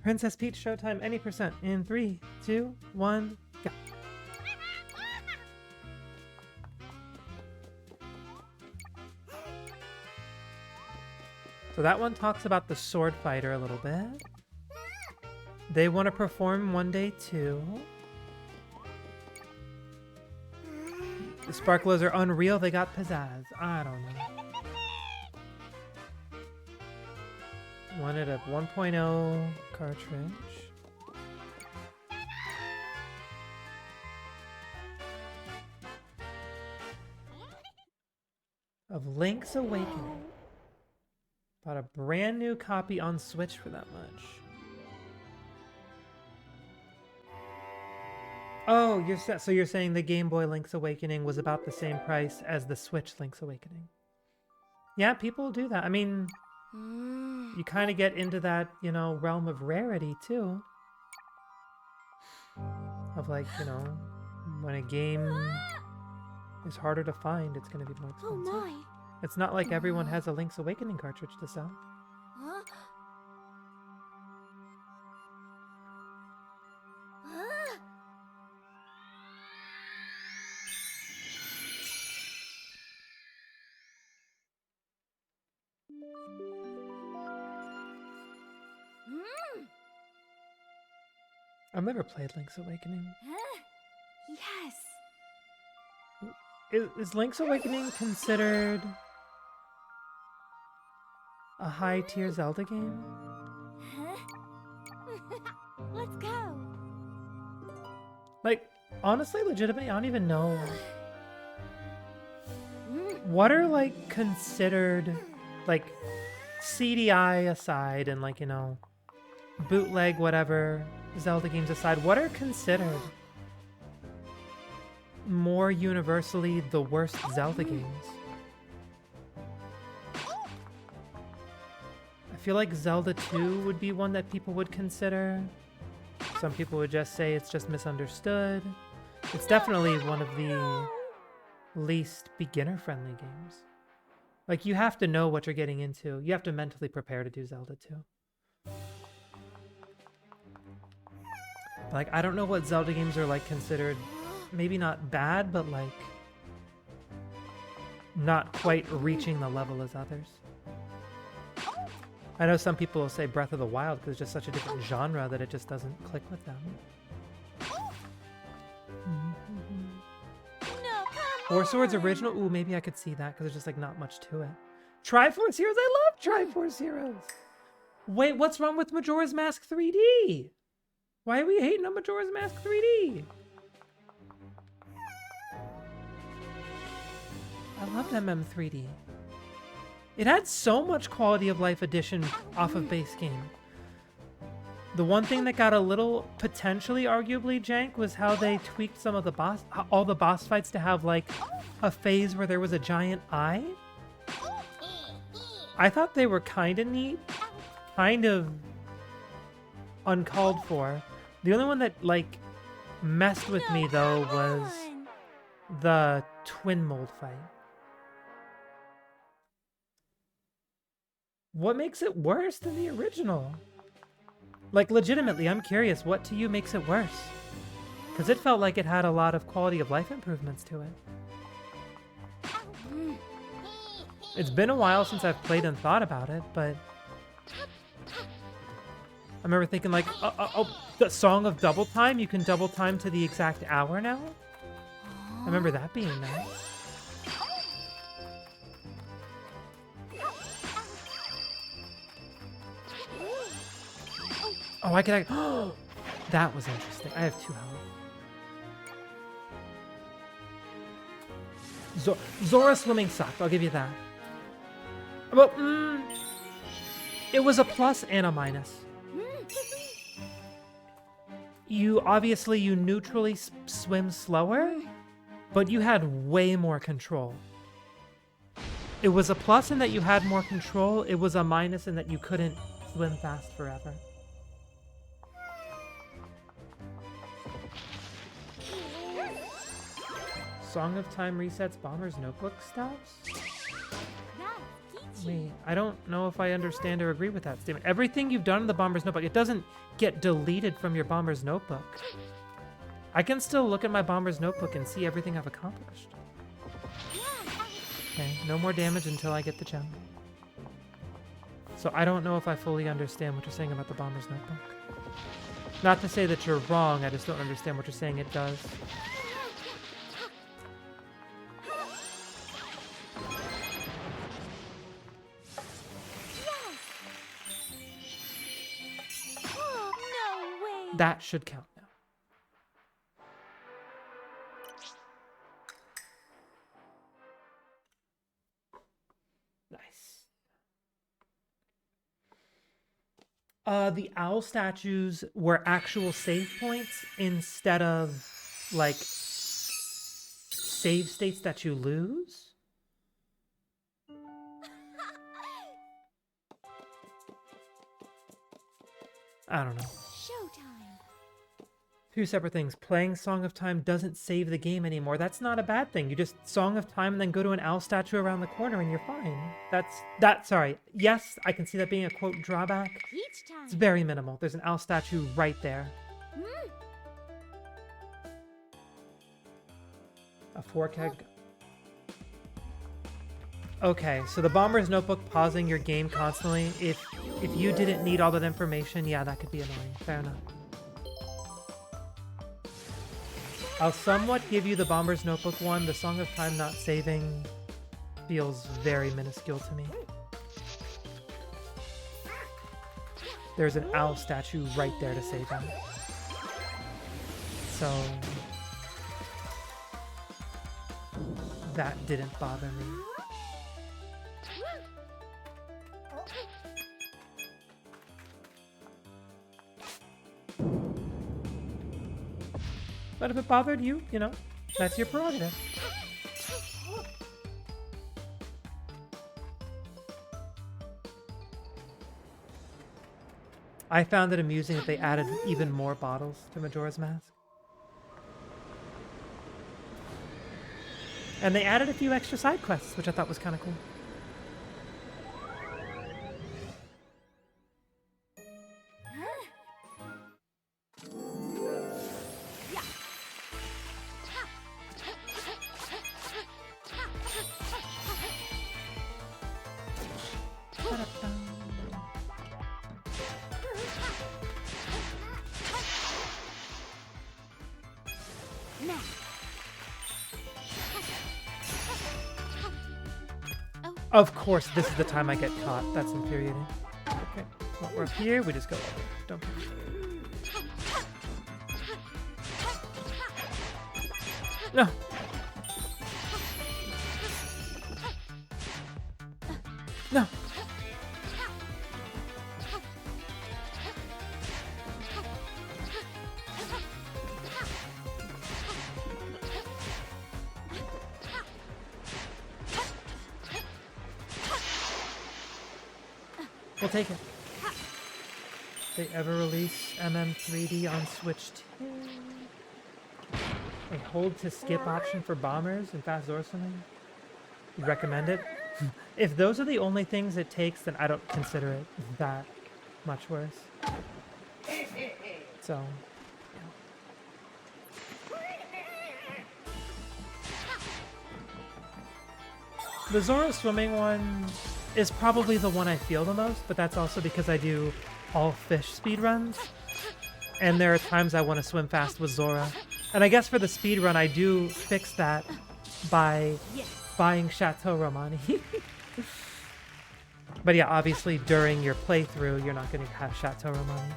Princess Peach Showtime, any percent. In 3, 2, 1, go. So that one talks about the sword fighter a little bit. They want to perform one day too. The sparklers are unreal, they got pizzazz. I don't know. Wanted a 1.0 cartridge. Of Link's Awakening. Bought a brand new copy on Switch for that much. Oh, so you're saying the Game Boy Link's Awakening was about the same price as the Switch Link's Awakening? Yeah, people do that. I mean, you kind of get into that, you know, realm of rarity too. Of like, you know, when a game is harder to find, it's going to be more expensive. Oh my. It's not like everyone has a Link's Awakening cartridge to sell. I've never played Link's Awakening. Yes. Is Link's Awakening considered a high-tier Zelda game? Let's go. Like, honestly, legitimately, I don't even know. What are, like, considered, like, CDI aside and, like, you know, bootleg, whatever, Zelda games aside, what are considered more universally the worst Zelda games? I feel like Zelda 2 would be one that people would consider. Some people would just say it's just misunderstood. It's definitely one of the least beginner-friendly games. Like, you have to know what you're getting into. You have to mentally prepare to do Zelda 2. Like, I don't know what Zelda games are, like, considered, maybe not bad, but, like, not quite reaching the level as others. I know some people will say Breath of the Wild because it's just such a different genre that it just doesn't click with them. Four Swords original? Ooh, maybe I could see that because there's just, like, not much to it. Triforce Heroes? I love Triforce Heroes! Wait, what's wrong with Majora's Mask 3D? Why are we hating on Majora's Mask 3D? I loved MM3D. It had so much quality of life addition off of base game. The one thing that got a little potentially arguably jank was how they tweaked some of the all the boss fights to have like a phase where there was a giant eye. I thought they were kind of neat, kind of uncalled for. The only one that like messed with me though was the twin mold fight. What makes it worse than the original? Like, legitimately, I'm curious, what to you makes it worse? Because it felt like it had a lot of quality of life improvements to it. It's been a while since I've played and thought about it, but I remember thinking like, oh, the Song of Double Time, you can double time to the exact hour now? I remember that being nice. Oh, I could. Oh, that was interesting. I have 2 health. Zora swimming sucked. I'll give you that. Well, it was a plus and a minus. You neutrally swim slower, but you had way more control. It was a plus in that you had more control. It was a minus in that you couldn't swim fast forever. Song of Time resets Bomber's notebook stops? Wait, I don't know if I understand or agree with that statement. Everything you've done in the Bomber's Notebook, it doesn't get deleted from your Bomber's Notebook. I can still look at my Bomber's Notebook and see everything I've accomplished. Okay, no more damage until I get the gem. So I don't know if I fully understand what you're saying about the Bomber's Notebook. Not to say that you're wrong, I just don't understand what you're saying it does. Oh, no way. That should count now. Nice. The owl statues were actual save points instead of, like, save states that you lose? I don't know. Showtime. Two separate things. Playing Song of Time doesn't save the game anymore. That's not a bad thing. You just Song of Time and then go to an owl statue around the corner and you're fine. Sorry. Yes, I can see that being a quote drawback. Each time. It's very minimal. There's an owl statue right there. A 4K. Okay, so the Bomber's Notebook pausing your game constantly. If you didn't need all that information, yeah, that could be annoying. Fair enough. I'll somewhat give you the Bomber's Notebook one. The Song of Time not saving feels very minuscule to me. There's an owl statue right there to save him. So that didn't bother me. But if it bothered you, you know, that's your prerogative. I found it amusing that they added even more bottles to Majora's Mask. And they added a few extra side quests, which I thought was kind of cool. Of course, this is the time I get caught. That's infuriating. Okay, well, we're up here. We just go over. Don't care. No. No. We'll take it. They ever release MM3D on Switch 2? A hold to skip option for bombers and fast Zora swimming? You recommend it? If those are the only things it takes, then I don't consider it that much worse. So, yeah. The Zora swimming one is probably the one I feel the most, but that's also because I do all fish speedruns. And there are times I want to swim fast with Zora. And I guess for the speedrun, I do fix that by buying Chateau Romani. But yeah, obviously during your playthrough, you're not going to have Chateau Romani.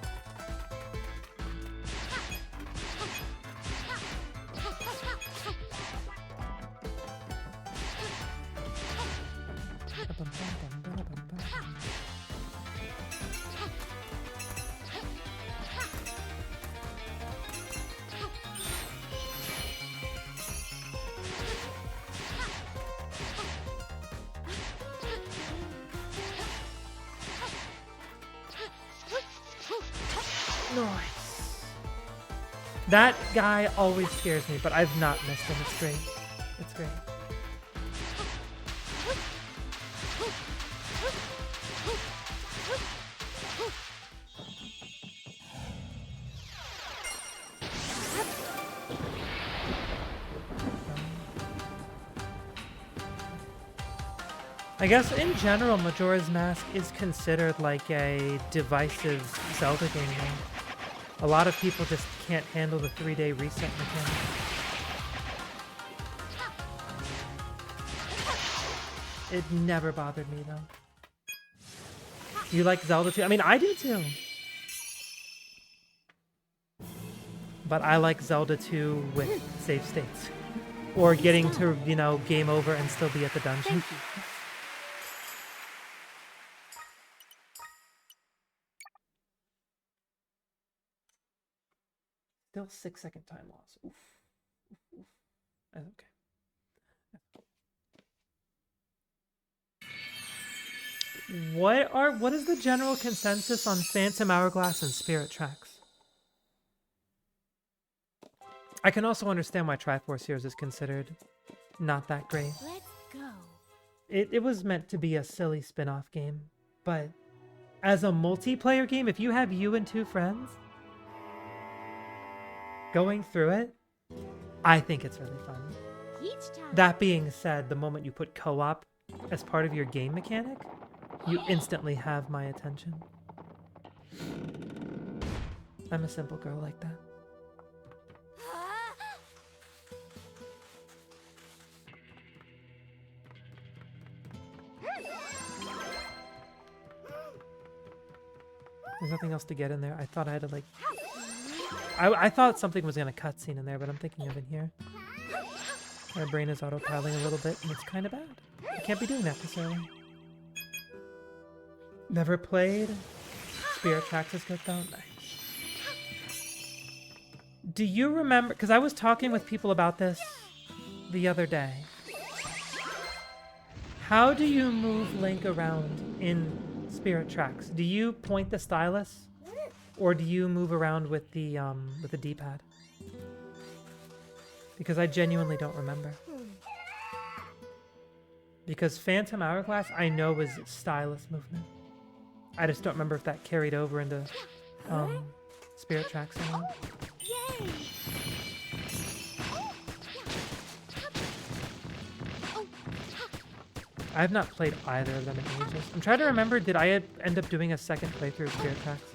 Nice. That guy always scares me, but I've not missed him. It's great. It's great. I guess in general, Majora's Mask is considered like a divisive Zelda game now. A lot of people just can't handle the 3-day reset mechanic. It never bothered me though. You like Zelda too? I mean, I do too. But I like Zelda 2 with save states. Or getting to, you know, game over and still be at the dungeon. Still 6-second time loss. Oof. Oof, oof. That's okay. What is the general consensus on Phantom Hourglass and Spirit Tracks? I can also understand why Triforce Heroes is considered not that great. Let's go. It was meant to be a silly spin-off game, but as a multiplayer game, if you have you and 2 friends going through it, I think it's really fun. Each time. That being said, the moment you put co-op as part of your game mechanic, you instantly have my attention. I'm a simple girl like that. There's nothing else to get in there. I thought I had to like... I thought something was going to cutscene in there, but I'm thinking of in here. My brain is autopiloting a little bit, and it's kind of bad. I can't be doing that this early. Never played. Spirit Tracks is good though. Nice. Do you remember... Because I was talking with people about this the other day. How do you move Link around in Spirit Tracks? Do you point the stylus, or do you move around with the D-pad? Because I genuinely don't remember. Because Phantom Hourglass I know was stylus movement. I just don't remember if that carried over into Spirit Tracks or not. Yay! I have not played either of them in ages. I'm trying to remember, did I end up doing a second playthrough of Spirit Tracks?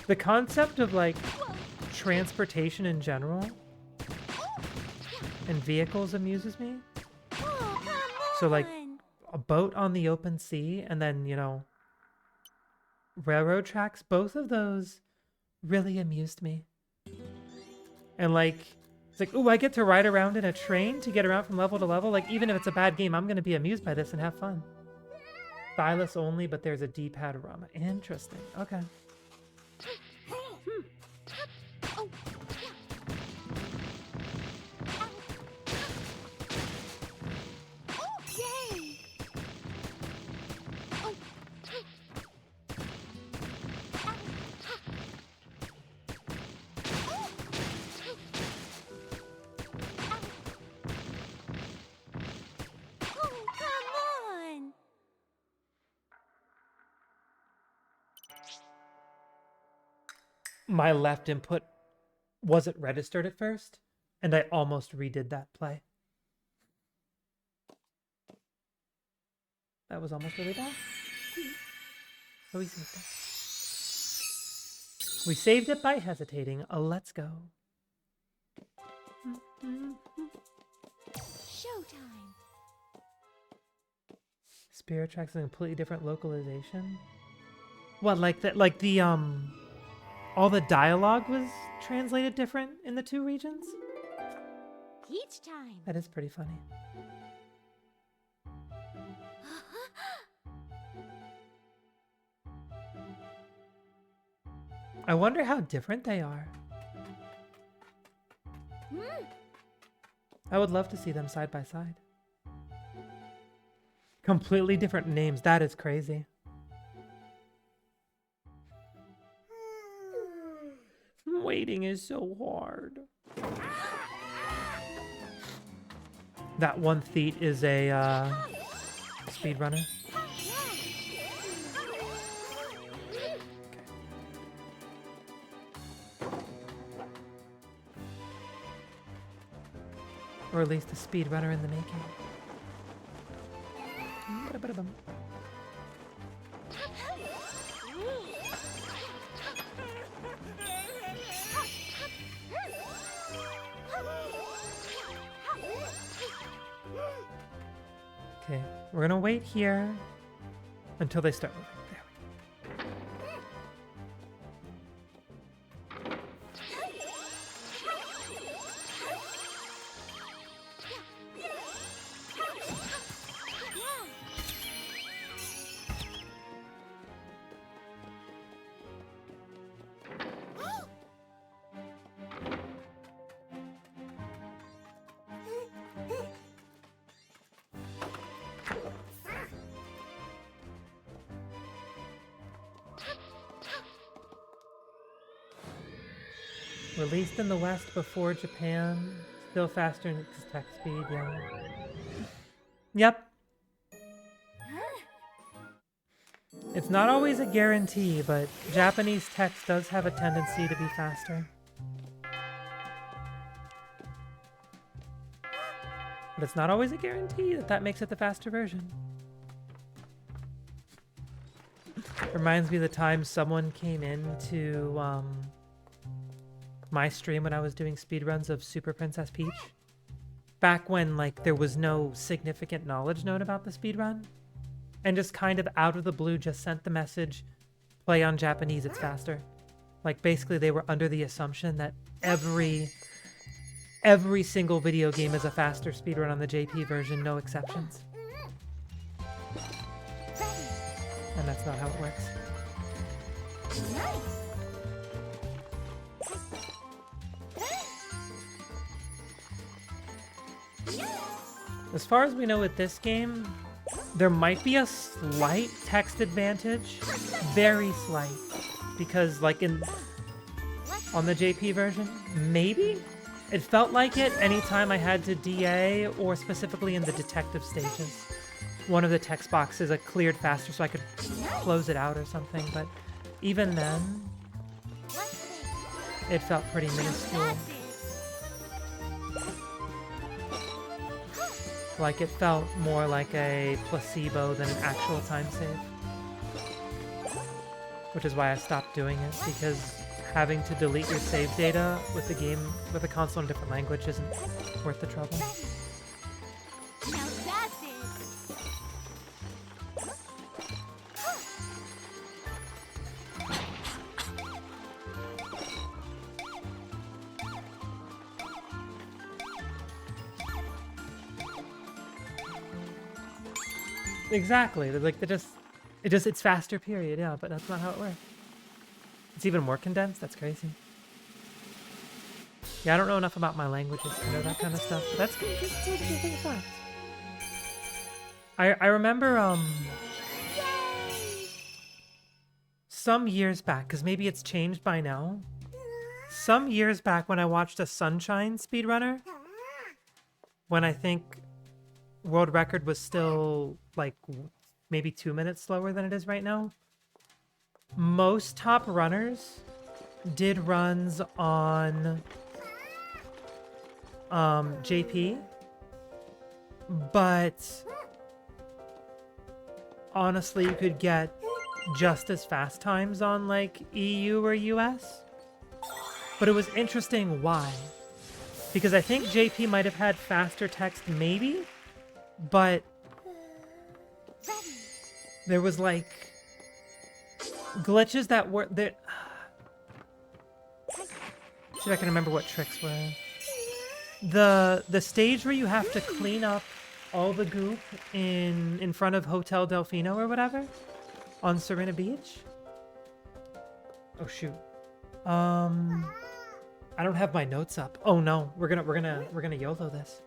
The concept of like transportation in general and vehicles amuses me. Oh, come So like on. a boat on the open sea and then, you know, railroad tracks, both of those really amused me. And like, it's like, ooh, I get to ride around in a train to get around from level to level. Like, even if it's a bad game, I'm going to be amused by this and have fun. Stylus only, but there's a D-pad ROM. Interesting. Okay. Yay! Oh, come on! My left input wasn't registered at first, and I almost redid that play. That was almost really bad. But we saved it. We saved it by hesitating. Let's go. Showtime. Spirit Tracks is a completely different localization. What, like that? Like the all the dialogue was translated different in the 2 regions? Each time. That is pretty funny. I wonder how different they are. I would love to see them side by side. Completely different names. That is crazy. Waiting is so hard. That one Theet is a speedrunner. Or at least a speedrunner in the making. Ba-da-bum. Okay, we're gonna wait here until they start moving. There we go. Released in the West before Japan, still faster in its tech speed, yeah. Yep. It's not always a guarantee, but Japanese text does have a tendency to be faster. But it's not always a guarantee that that makes it the faster version. Reminds me of the time someone came into my stream when I was doing speedruns of Super Princess Peach. Back when like there was no significant knowledge known about the speedrun. And just kind of out of the blue just sent the message, play on Japanese, it's faster. Like basically they were under the assumption that every single video game is a faster speedrun on the JP version, no exceptions. And that's not how it works. As far as we know with this game, there might be a slight text advantage, very slight, because like on the JP version, maybe? It felt like it anytime I had to DA or specifically in the detective stages. One of the text boxes cleared faster so I could close it out or something, but even then, it felt pretty minuscule. Like it felt more like a placebo than an actual time save. Which is why I stopped doing it, because having to delete your save data with the game, with a console in a different language isn't worth the trouble. Now that's it. Exactly. They're like it's faster, period. Yeah, but that's not how it works. It's even more condensed. That's crazy. Yeah, I don't know enough about my languages to know that kind of stuff, but that's just interesting fact. I remember some years back, because maybe it's changed by now. Some years back when I watched a Sunshine speedrunner, when I think world record was still like maybe 2 minutes slower than it is right now. Most top runners did runs on JP, but honestly you could get just as fast times on like EU or US. But it was interesting why. Because I think JP might have had faster text maybe, but there was like glitches that were there. See if I can remember what tricks were. The stage where you have to clean up all the goop in front of Hotel Delfino or whatever on Serena Beach. Oh shoot. I don't have my notes up. Oh no, we're gonna YOLO this.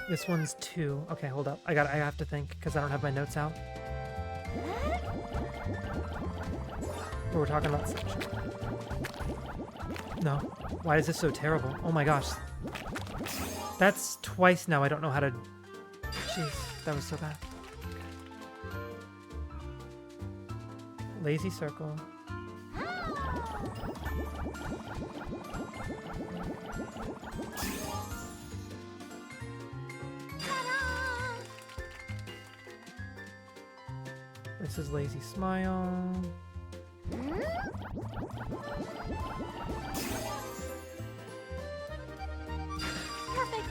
This one's 2. Okay, hold up. I have to think because I don't have my notes out. We're talking about section. No. Why is this so terrible? Oh my gosh. That's twice now. I don't know how to. Jeez, that was so bad. Lazy circle. This is Lazy Smile. Perfect.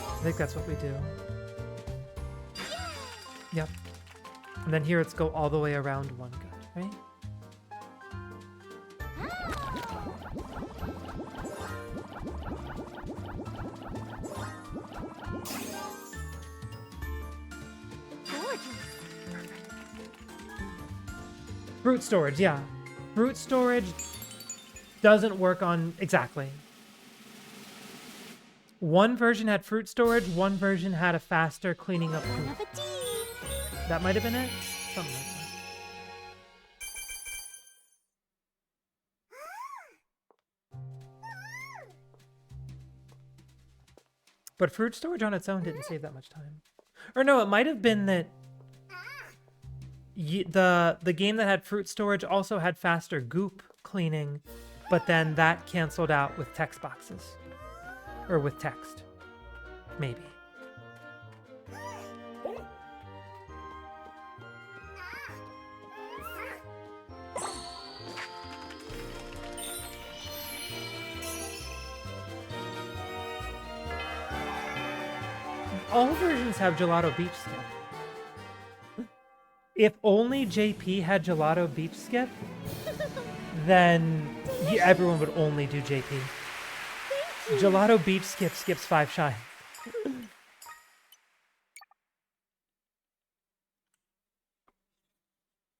I think that's what we do. Yep. And then here it's go all the way around one good, right? Fruit storage, yeah. Fruit storage doesn't work on... Exactly. One version had fruit storage, one version had a faster cleaning up poop. That might have been it? Something like that. But fruit storage on its own didn't save that much time. Or no, it might have been that the game that had fruit storage also had faster goop cleaning, but then that canceled out with text boxes. Or with text. Maybe. All versions have Gelato Beach Skip. If only JP had Gelato Beach Skip, then everyone would only do JP. Gelato Beach Skip skips 5 shine.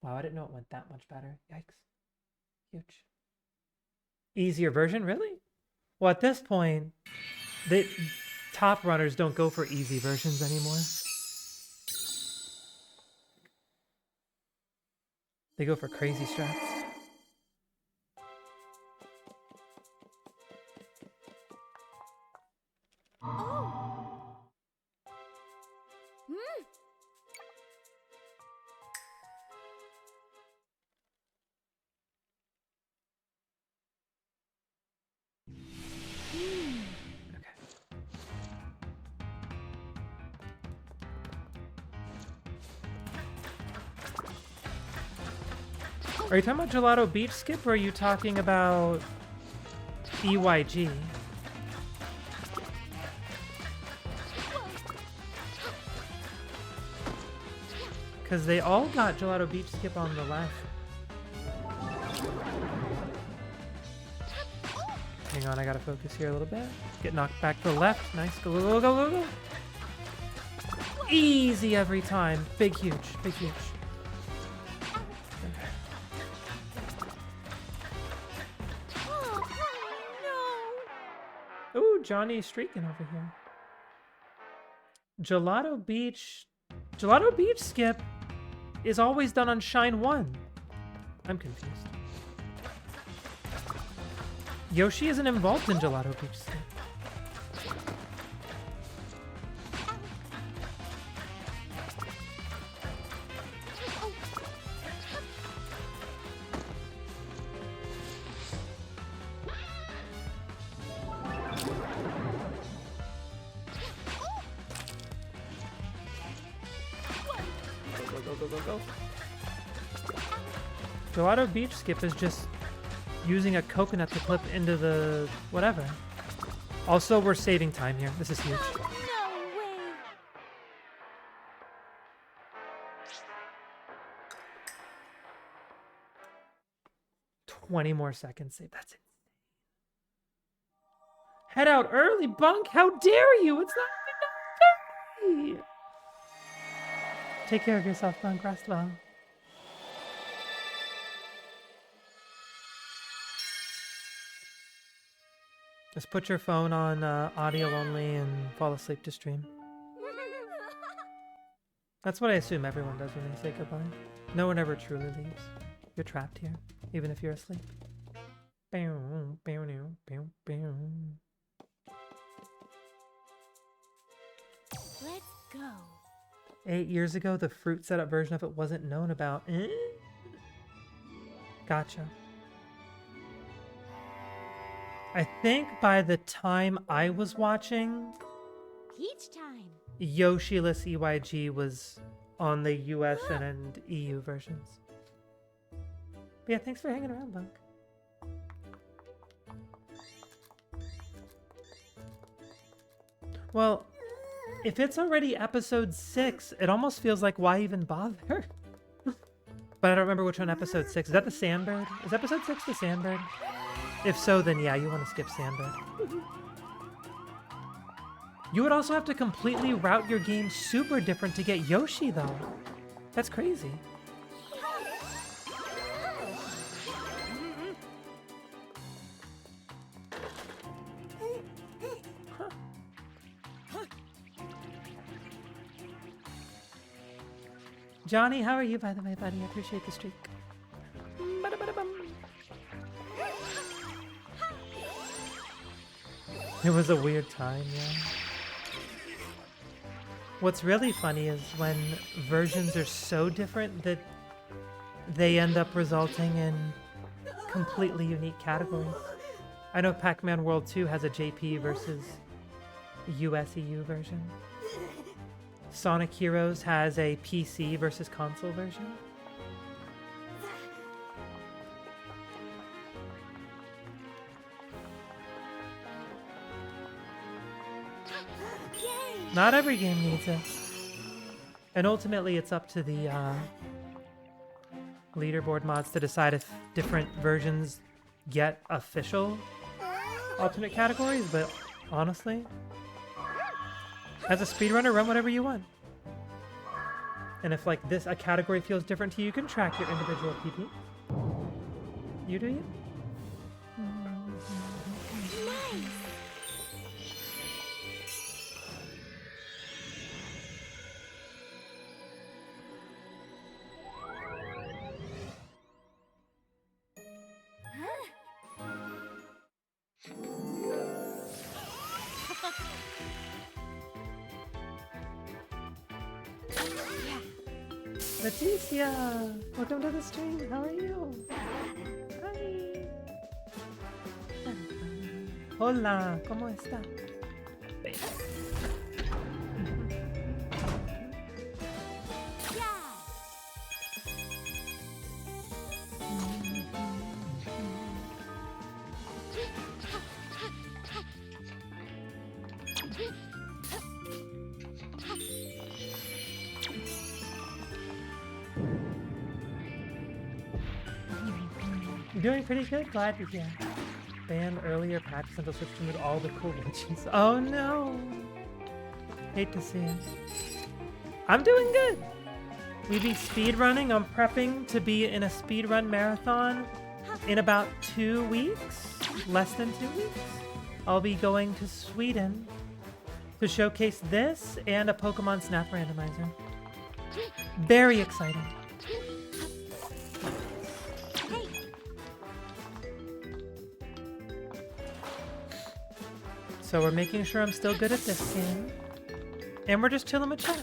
Wow, I didn't know it went that much better. Yikes. Huge. Easier version, really? Well, at this point, the top runners don't go for easy versions anymore. They go for crazy strats. Oh. Are you talking about Gelato Beach Skip, or are you talking about EYG? Because they all got Gelato Beach Skip on the left. Hang on, I gotta focus here a little bit. Get knocked back to the left. Nice. Go, go, go, go, go, go. Easy every time. Big, huge. Big, huge. Ooh, Johnny's streaking over here. Gelato Beach Skip is always done on Shine 1. I'm confused. Yoshi isn't involved in Gelato Beach Skip. Gelato Beach Skip is just using a coconut to clip into the whatever. Also, we're saving time here. This is huge. No way. 20 more seconds save. That's it. Head out early, Bunk. How dare you? It's not even 9:30. Take care of yourself, Bunk. Rest well. Just put your phone on audio only and fall asleep to stream. That's what I assume everyone does when they say goodbye. No one ever truly leaves. You're trapped here, even if you're asleep. Let's go. 8 years ago, the fruit setup version of it wasn't known about. Gotcha. I think by the time I was watching, Peach time. Yoshi-less EYG was on the US and EU versions. But yeah, thanks for hanging around, Bunk. Well, if it's already episode 6, it almost feels like why even bother? But I don't remember which one episode 6. Is that the Sandbird? Is episode 6 the Sandbird? If so, then yeah, you want to skip Sandbird. You would also have to completely route your game super different to get Yoshi, though. That's crazy. Huh. Johnny, how are you, by the way, buddy? I appreciate the streak. It was a weird time, yeah. What's really funny is when versions are so different that they end up resulting in completely unique categories. I know Pac-Man World 2 has a JP versus US-EU version. Sonic Heroes has a PC versus console version. Not every game needs it. And ultimately it's up to the leaderboard mods to decide if different versions get official alternate categories, but honestly, as a speedrunner, run whatever you want. And if like a category feels different to you, you can track your individual PP. You do you? Nice. Leticia! Welcome to the stream. How are you? Hi. Hola, ¿cómo está? Doing pretty good, glad to hear. Banned earlier patches until Switch removed all the cool glitches. Oh no! Hate to see it. I'm doing good! We be speedrunning. I'm prepping to be in a speedrun marathon in about 2 weeks. Less than 2 weeks. I'll be going to Sweden to showcase this and a Pokemon Snap randomizer. Very exciting. So we're making sure I'm still good at this game. And we're just chilling with chat.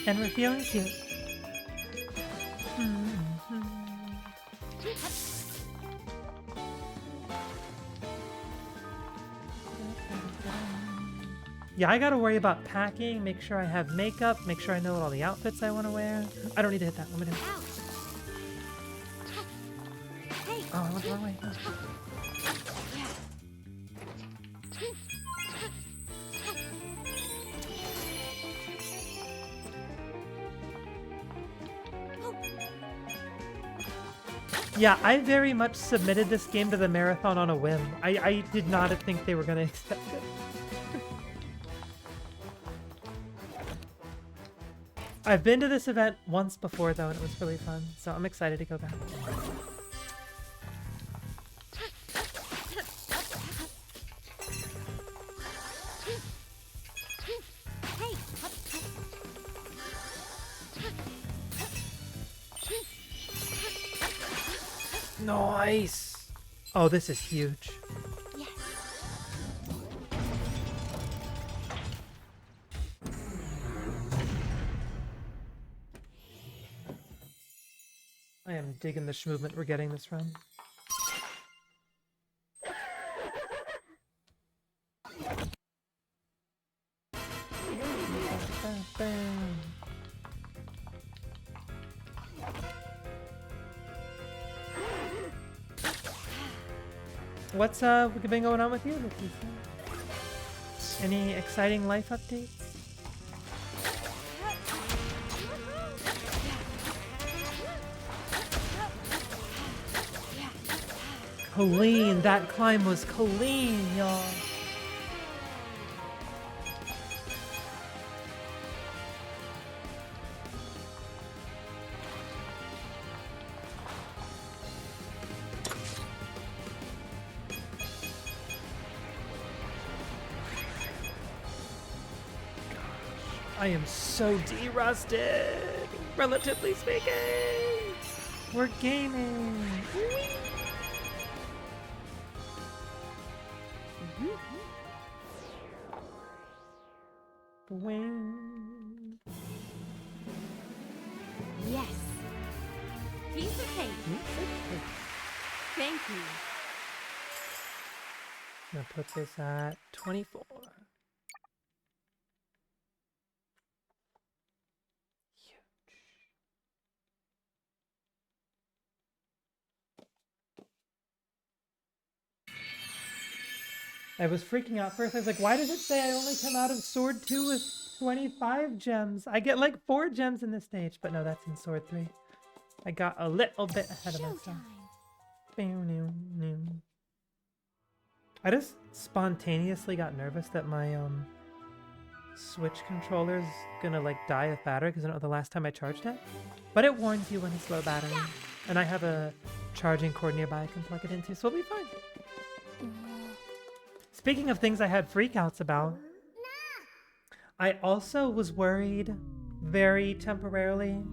And we're feeling cute. Yeah, I gotta worry about packing, make sure I have makeup, make sure I know what all the outfits I want to wear. I don't need to hit that. Let me do it. Oh, I went the wrong way. Yeah, I very much submitted this game to the marathon on a whim. I did not think they were going to accept it. I've been to this event once before, though, and it was really fun, so I'm excited to go back. Nice! Oh, this is huge. Yes. I am digging the movement we're getting this run. What's been going on with you, Nikki? Any exciting life updates? Clean, that climb was clean, y'all. I am so de-rusted, relatively speaking. We're gaming. Wing. Yes. Piece of cake. Thank you. I'm gonna put this at 24. I was freaking out first. I was like, why does it say I only come out of Sword 2 with 25 gems? I get like 4 gems in this stage, but no, that's in Sword 3. I got a little bit ahead of myself. Showtime. I just spontaneously got nervous that my Switch controller's gonna like die of battery because I don't know the last time I charged it. But it warns you when it's low battery. And I have a charging cord nearby I can plug it into, so it'll be fine. Speaking of things I had freakouts about, I also was worried very temporarily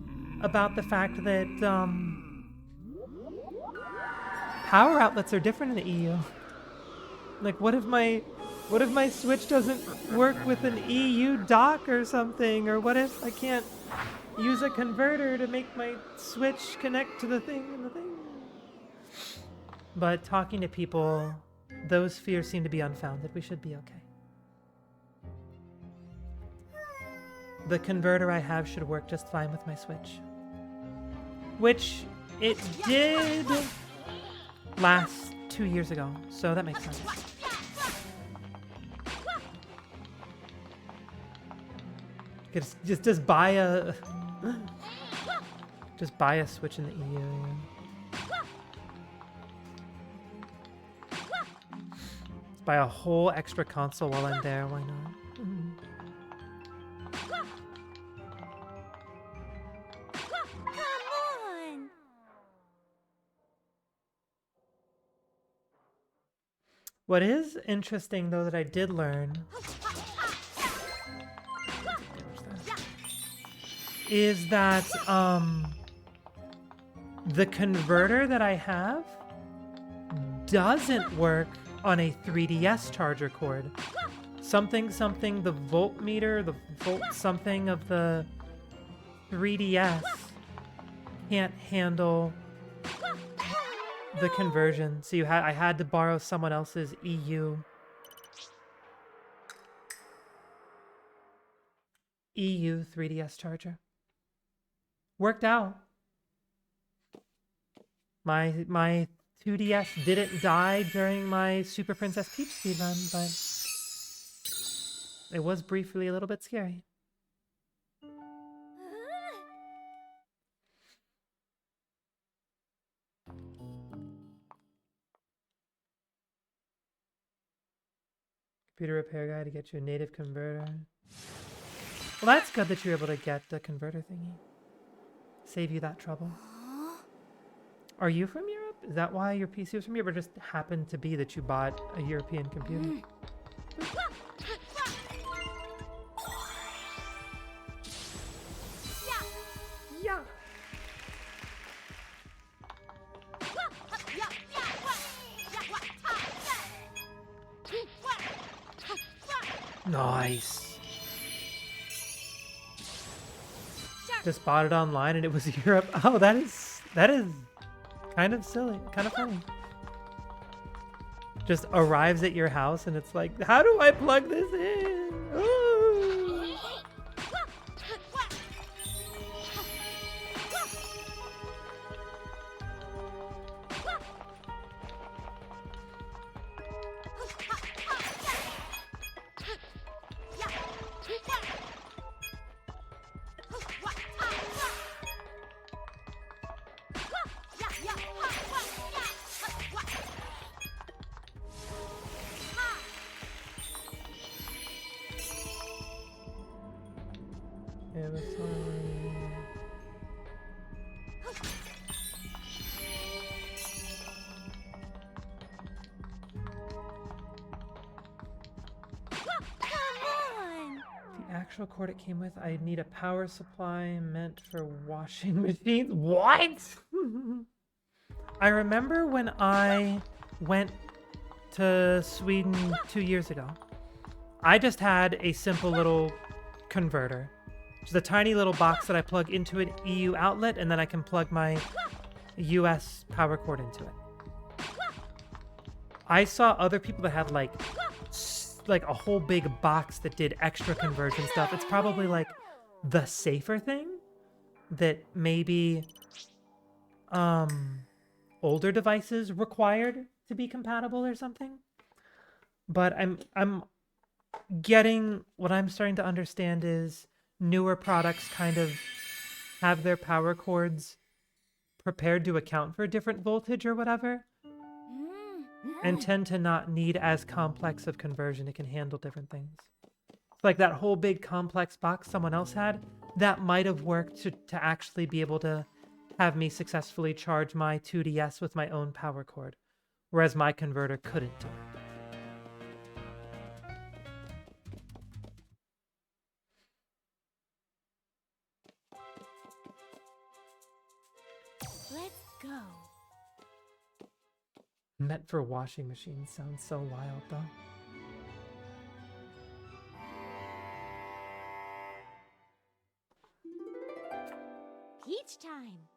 about the fact that power outlets are different in the EU. Like, what if my Switch doesn't work with an EU dock or something? Or what if I can't use a converter to make my Switch connect to the thing and the thing? But talking to people, those fears seem to be unfounded. We should be okay. The converter I have should work just fine with my Switch. Which it did last 2 years ago, so that makes sense. Just buy a Switch in the EU. Just buy a whole extra console while I'm there. Why not? Come on. What is interesting, though, that I did learn is that the converter that I have doesn't work on a 3DS charger cord. Something, the voltmeter, the volt something of the 3DS can't handle the conversion. So I had to borrow someone else's EU 3DS charger. Worked out. My 2DS didn't die during my Super Princess Peach speedrun, but it was briefly a little bit scary. Computer repair guy to get you a native converter. Well, that's good that you're able to get the converter thingy. Save you that trouble. Are you from Europe? Is that why your PC was from Europe, or just happened to be that you bought a European computer? Yeah. Nice. Just bought it online and it was Europe. Oh, that is That is kind of silly, kind of funny. Just arrives at your house and it's like, how do I plug this in? Ooh. Yeah, that's fine. The actual cord it came with, I need a power supply meant for washing machines. What? I remember when I went to Sweden 2 years ago. I just had a simple little converter. Just a tiny little box that I plug into an EU outlet, and then I can plug my US power cord into it. I saw other people that had like a whole big box that did extra conversion stuff. It's probably like the safer thing that maybe older devices required to be compatible or something. But I'm getting what I'm starting to understand is newer products kind of have their power cords prepared to account for different voltage or whatever, and tend to not need as complex of conversion. It can handle different things. Like that whole big complex box someone else had, that might have worked to actually be able to have me successfully charge my 2DS with my own power cord, whereas my converter couldn't do it. Let's go. Meant for washing machines sounds so wild, though. Peach time.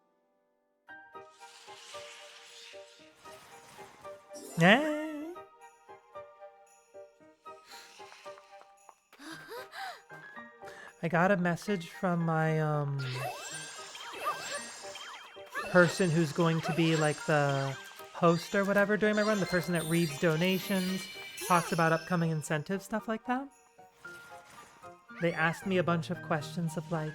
I got a message from my person who's going to be like the host or whatever during my run, the person that reads donations, talks about upcoming incentives, stuff like that. They asked me a bunch of questions of like,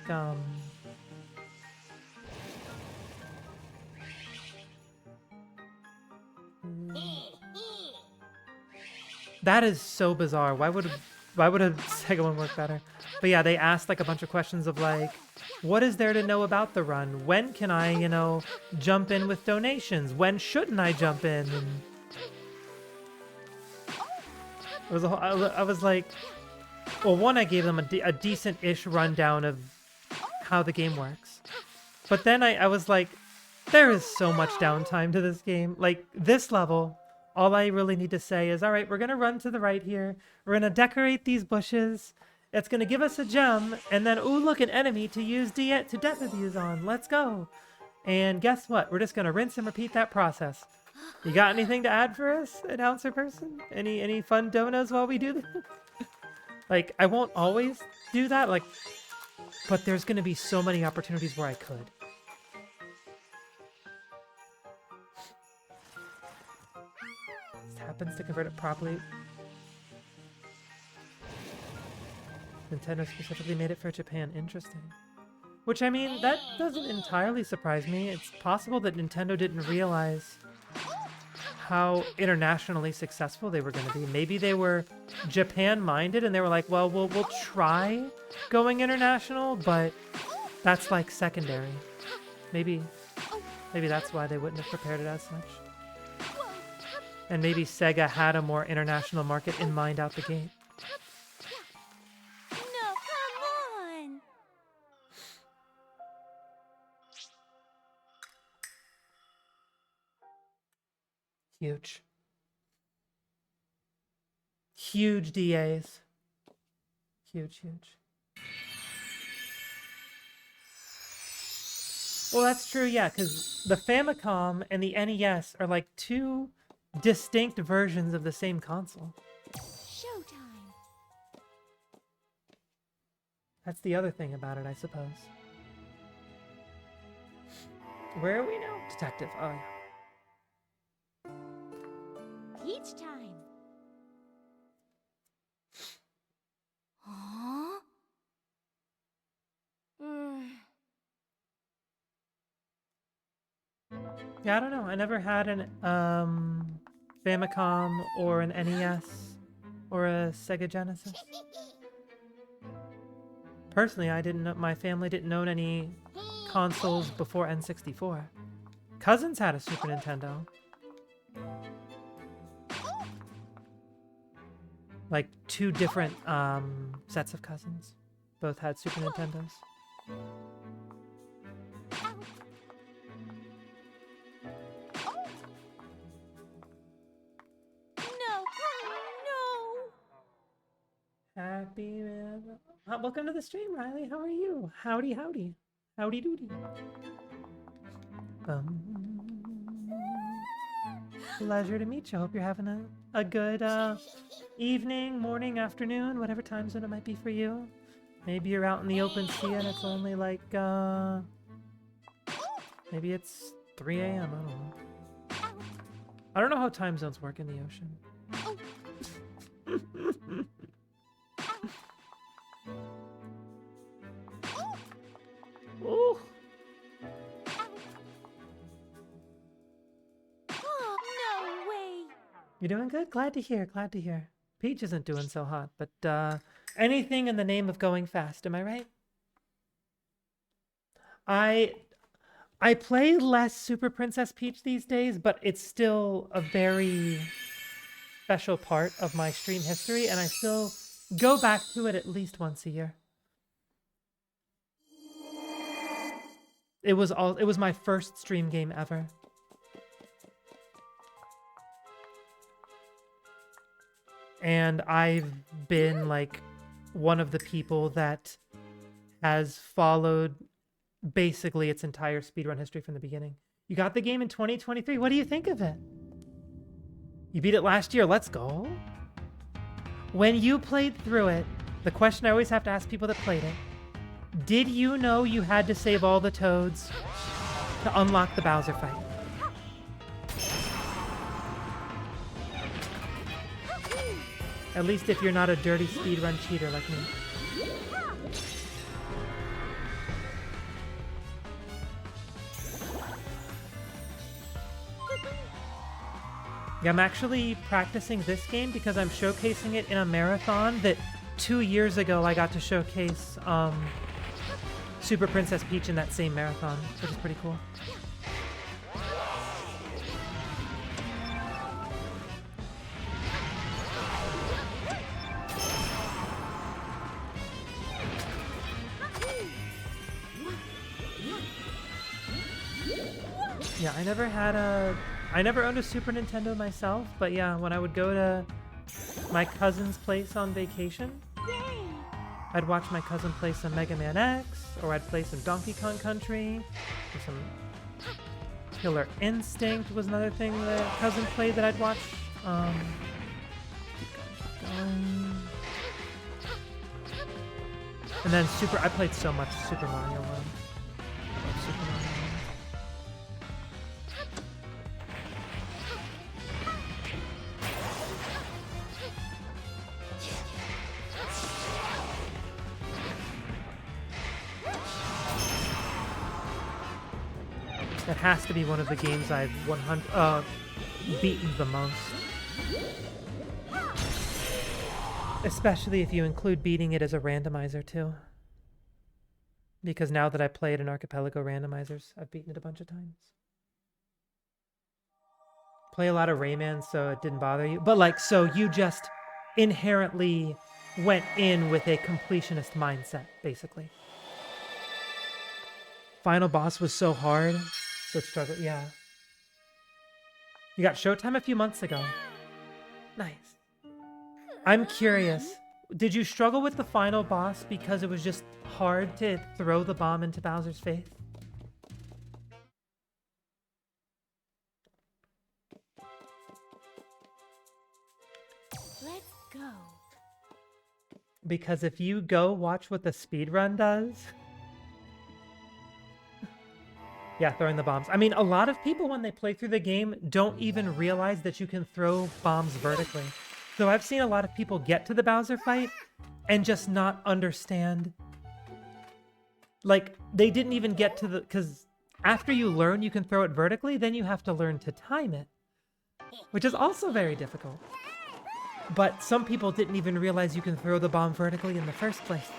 that is so bizarre. Why would a Sega one work better? But yeah, they asked like a bunch of questions of like, what is there to know about the run? When can I, jump in with donations? When shouldn't I jump in? And it was I was like, well, one, I gave them a decent-ish rundown of how the game works. But then I was like, there is so much downtime to this game. Like, this level, all I really need to say is, all right, we're going to run to the right here. We're going to decorate these bushes. It's going to give us a gem. And then, ooh, look, an enemy to use to death abuse on. Let's go. And guess what? We're just going to rinse and repeat that process. You got anything to add for us, announcer person? Any fun donos while we do this? Like, I won't always do that, like, but there's going to be so many opportunities where I could. This happens to convert it properly. Nintendo specifically made it for Japan. Interesting. Which, I mean, that doesn't entirely surprise me. It's possible that Nintendo didn't realize how internationally successful they were going to be. Maybe they were Japan-minded and they were like, well, we'll try going international, but that's like secondary. Maybe that's why they wouldn't have prepared it as such. And maybe Sega had a more international market in mind out the gate. No, come on. Huge. Huge DAs. Huge. Well, that's true, yeah, because the Famicom and the NES are like two distinct versions of the same console. Showtime. That's the other thing about it, I suppose. Where are we now? Detective. Oh, yeah. Peach time. Huh? Yeah, I don't know. I never had an Famicom or an NES or a Sega Genesis. Personally, I didn't know, my family didn't own any consoles before N64. Cousins had a Super Nintendo. Like two different sets of cousins. Both had Super Nintendos. No. No. Happy welcome to the stream, Riley. How are you? Howdy, howdy. Howdy doody. Pleasure to meet you. Hope you're having a good evening, morning, afternoon, whatever time zone it might be for you. Maybe you're out in the open sea and it's only like, maybe it's 3 a.m. I don't know. I don't know how time zones work in the ocean. Ooh. Oh, no way. You're doing good? Glad to hear, glad to hear. Peach isn't doing so hot, but anything in the name of going fast, am I right? I play less Super Princess Peach these days, but it's still a very special part of my stream history, and I still go back to it at least once a year. It was my first stream game ever. And I've been like one of the people that has followed basically its entire speedrun history from the beginning. You got the game in 2023. What do you think of it? You beat it last year. Let's go. When you played through it, the question I always have to ask people that played it, did you know you had to save all the toads to unlock the Bowser fight? At least if you're not a dirty speedrun cheater like me. Yeah, I'm actually practicing this game because I'm showcasing it in a marathon that 2 years ago I got to showcase Super Princess Peach in that same marathon, which is pretty cool. Yeah, I never owned a Super Nintendo myself, but yeah, when I would go to my cousin's place on vacation, Yay. I'd watch my cousin play some Mega Man X, or I'd play some Donkey Kong Country, or some Killer Instinct was another thing that cousin played that I'd watch. Keep going. And then I played so much Super Mario World. I love Super Mario World. That has to be one of the games I've beaten the most. Especially if you include beating it as a randomizer too. Because now that I play it in Archipelago randomizers, I've beaten it a bunch of times. Play a lot of Rayman, so it didn't bother you. But like, so you just inherently went in with a completionist mindset, basically. Final boss was so hard. So it struggled, yeah. You got Showtime a few months ago. Nice. I'm curious. Did you struggle with the final boss because it was just hard to throw the bomb into Bowser's face? go. Because if you go watch what the speedrun does... Yeah, throwing the bombs. I mean, a lot of people, when they play through the game, don't even realize that you can throw bombs vertically. So I've seen a lot of people get to the Bowser fight and just not understand. Like, they didn't even get to the... Because after you learn you can throw it vertically, then you have to learn to time it. Which is also very difficult. But some people didn't even realize you can throw the bomb vertically in the first place.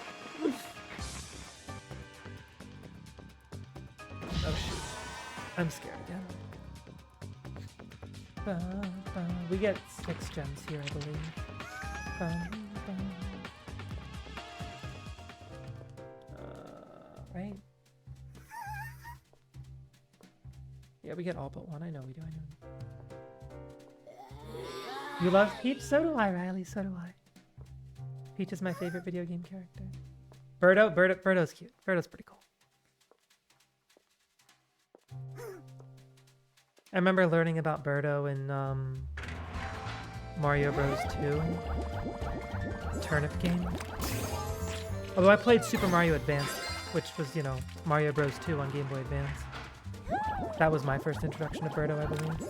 Oh shoot. I'm scared again. We get 6 gems here, I believe. Right? Yeah, we get all but one. I know we do, I know. You love Peach? So do I, Riley. So do I. Peach is my favorite video game character. Birdo's cute. Birdo's pretty cool. I remember learning about Birdo in Mario Bros. 2 turnip game. Although I played Super Mario Advance, which was, you know, Mario Bros. 2 on Game Boy Advance. That was my first introduction to Birdo, I believe.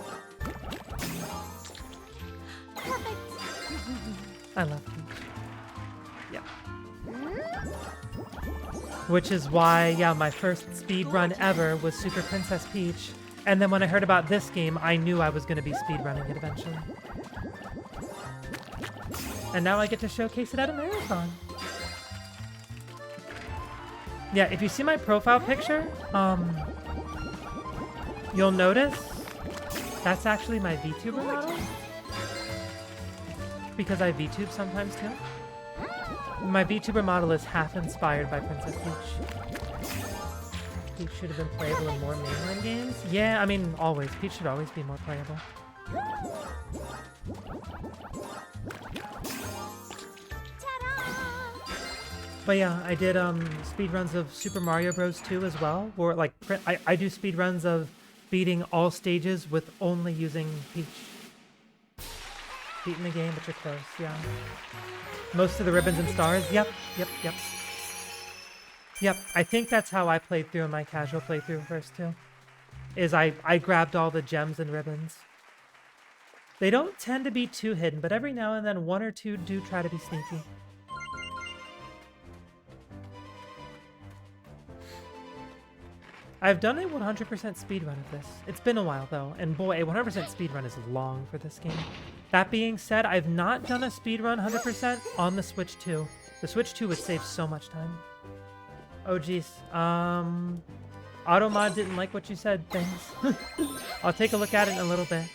I love Peach. Yeah. Which is why, yeah, my first speed run ever was Super Princess Peach. And then when I heard about this game, I knew I was going to be speedrunning it eventually. And now I get to showcase it at a marathon. Yeah, if you see my profile picture, you'll notice that's actually my VTuber model. Because I VTube sometimes too. My VTuber model is half inspired by Princess Peach. Peach should have been playable in more mainline games. Yeah, I mean, always. Peach should always be more playable. But yeah, I did speedruns of Super Mario Bros. 2 as well. Or like, I do speedruns of beating all stages with only using Peach. Beating the game, but you're close, yeah. Most of the ribbons and stars, yep. Yep, I think that's how I played through in my casual playthrough first too. Is I grabbed all the gems and ribbons. They don't tend to be too hidden, but every now and then 1 or 2 do try to be sneaky. I've done a 100% speedrun of this. It's been a while though, and boy, a 100% speedrun is long for this game. That being said, I've not done a speedrun 100% on the Switch 2. The Switch 2 would save so much time. Oh geez, Automod didn't like what you said, thanks. I'll take a look at it in a little bit.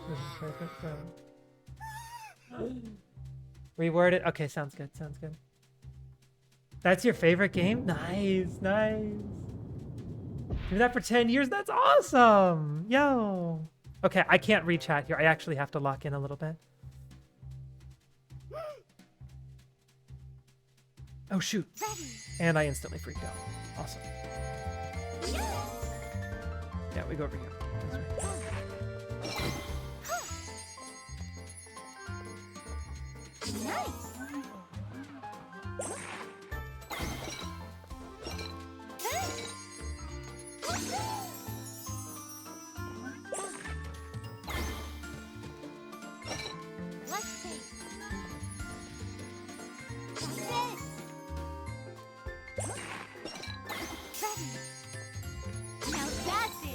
This is perfect, so... Reword it? Okay, sounds good, sounds good. That's your favorite game? Nice, nice. Do that for 10 years? That's awesome! Yo! Okay, I can't re-chat here. I actually have to lock in a little bit. Oh, shoot. And I instantly freaked out. Awesome. Yeah, we go over here. That's right. Nice. Let's see. That's it. Ready. Now that's it.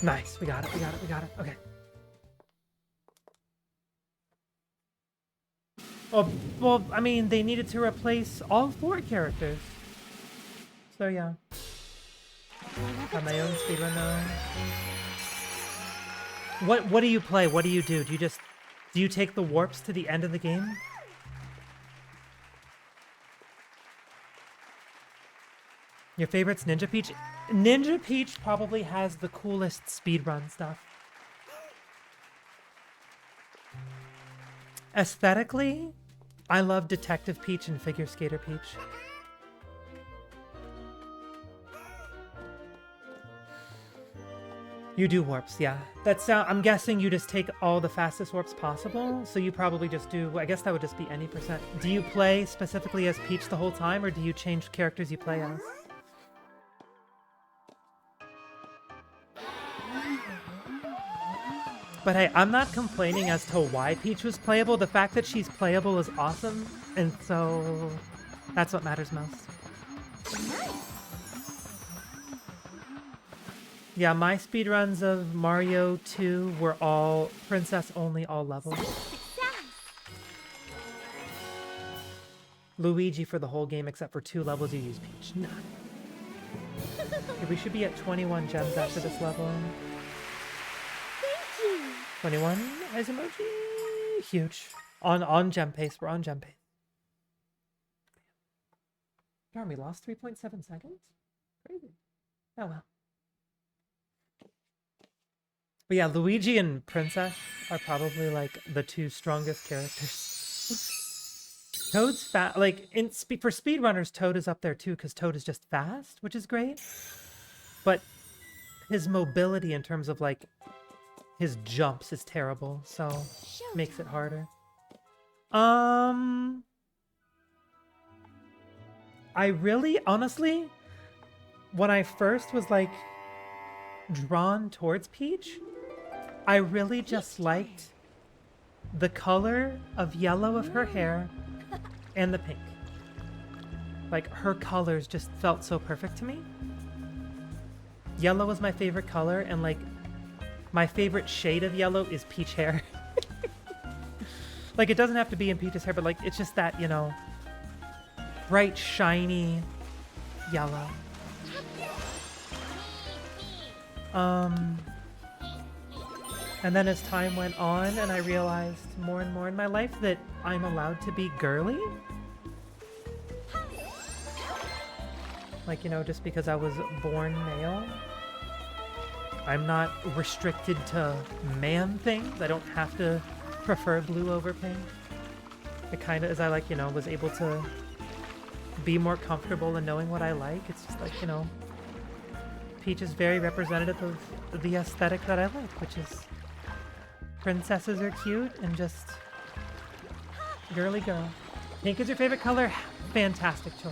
Nice, we got it, we got it, we got it. Okay. Well, I mean, they needed to replace all 4 characters. So yeah. Got my own speedrun now. What do you play? What do you do? Do you take the warps to the end of the game? Your favorite's Ninja Peach? Ninja Peach probably has the coolest speedrun stuff. Aesthetically, I love Detective Peach and Figure Skater Peach. You do warps, yeah. That's I'm guessing you just take all the fastest warps possible, so you probably just do, I guess that would just be any percent. Do you play specifically as Peach the whole time, or do you change characters you play as? But hey, I'm not complaining as to why Peach was playable. The fact that she's playable is awesome, and so that's what matters most. Yeah, my speedruns of Mario 2 were all princess only, all levels. Luigi for the whole game except for 2 levels you use Peach. Nah. Okay, we should be at 21 gems after this level. 21 as emoji. Huge. On gem pace. We're on gem pace. Darn, we lost 3.7 seconds? Crazy. Oh well. But yeah, Luigi and Princess are probably like the 2 strongest characters. Toad's fast. Like for speedrunners, Toad is up there too because Toad is just fast, which is great. But his mobility in terms of like his jumps is terrible, so makes it harder. I really, honestly, when I first was like drawn towards Peach, I really just liked the color of yellow of her hair and the pink. Like her colors just felt so perfect to me. Yellow was my favorite color, and like my favorite shade of yellow is peach hair. Like it doesn't have to be in Peach's hair, but like it's just that, you know, bright, shiny yellow. And then as time went on and I realized more and more in my life that I'm allowed to be girly. Like, you know, just because I was born male, I'm not restricted to man things. I don't have to prefer blue over pink. It kind of, as I like, you know, was able to be more comfortable in knowing what I like. It's just like, you know, Peach is very representative of the aesthetic that I like, which is princesses are cute and just girly girl. Pink is your favorite color? Fantastic choice.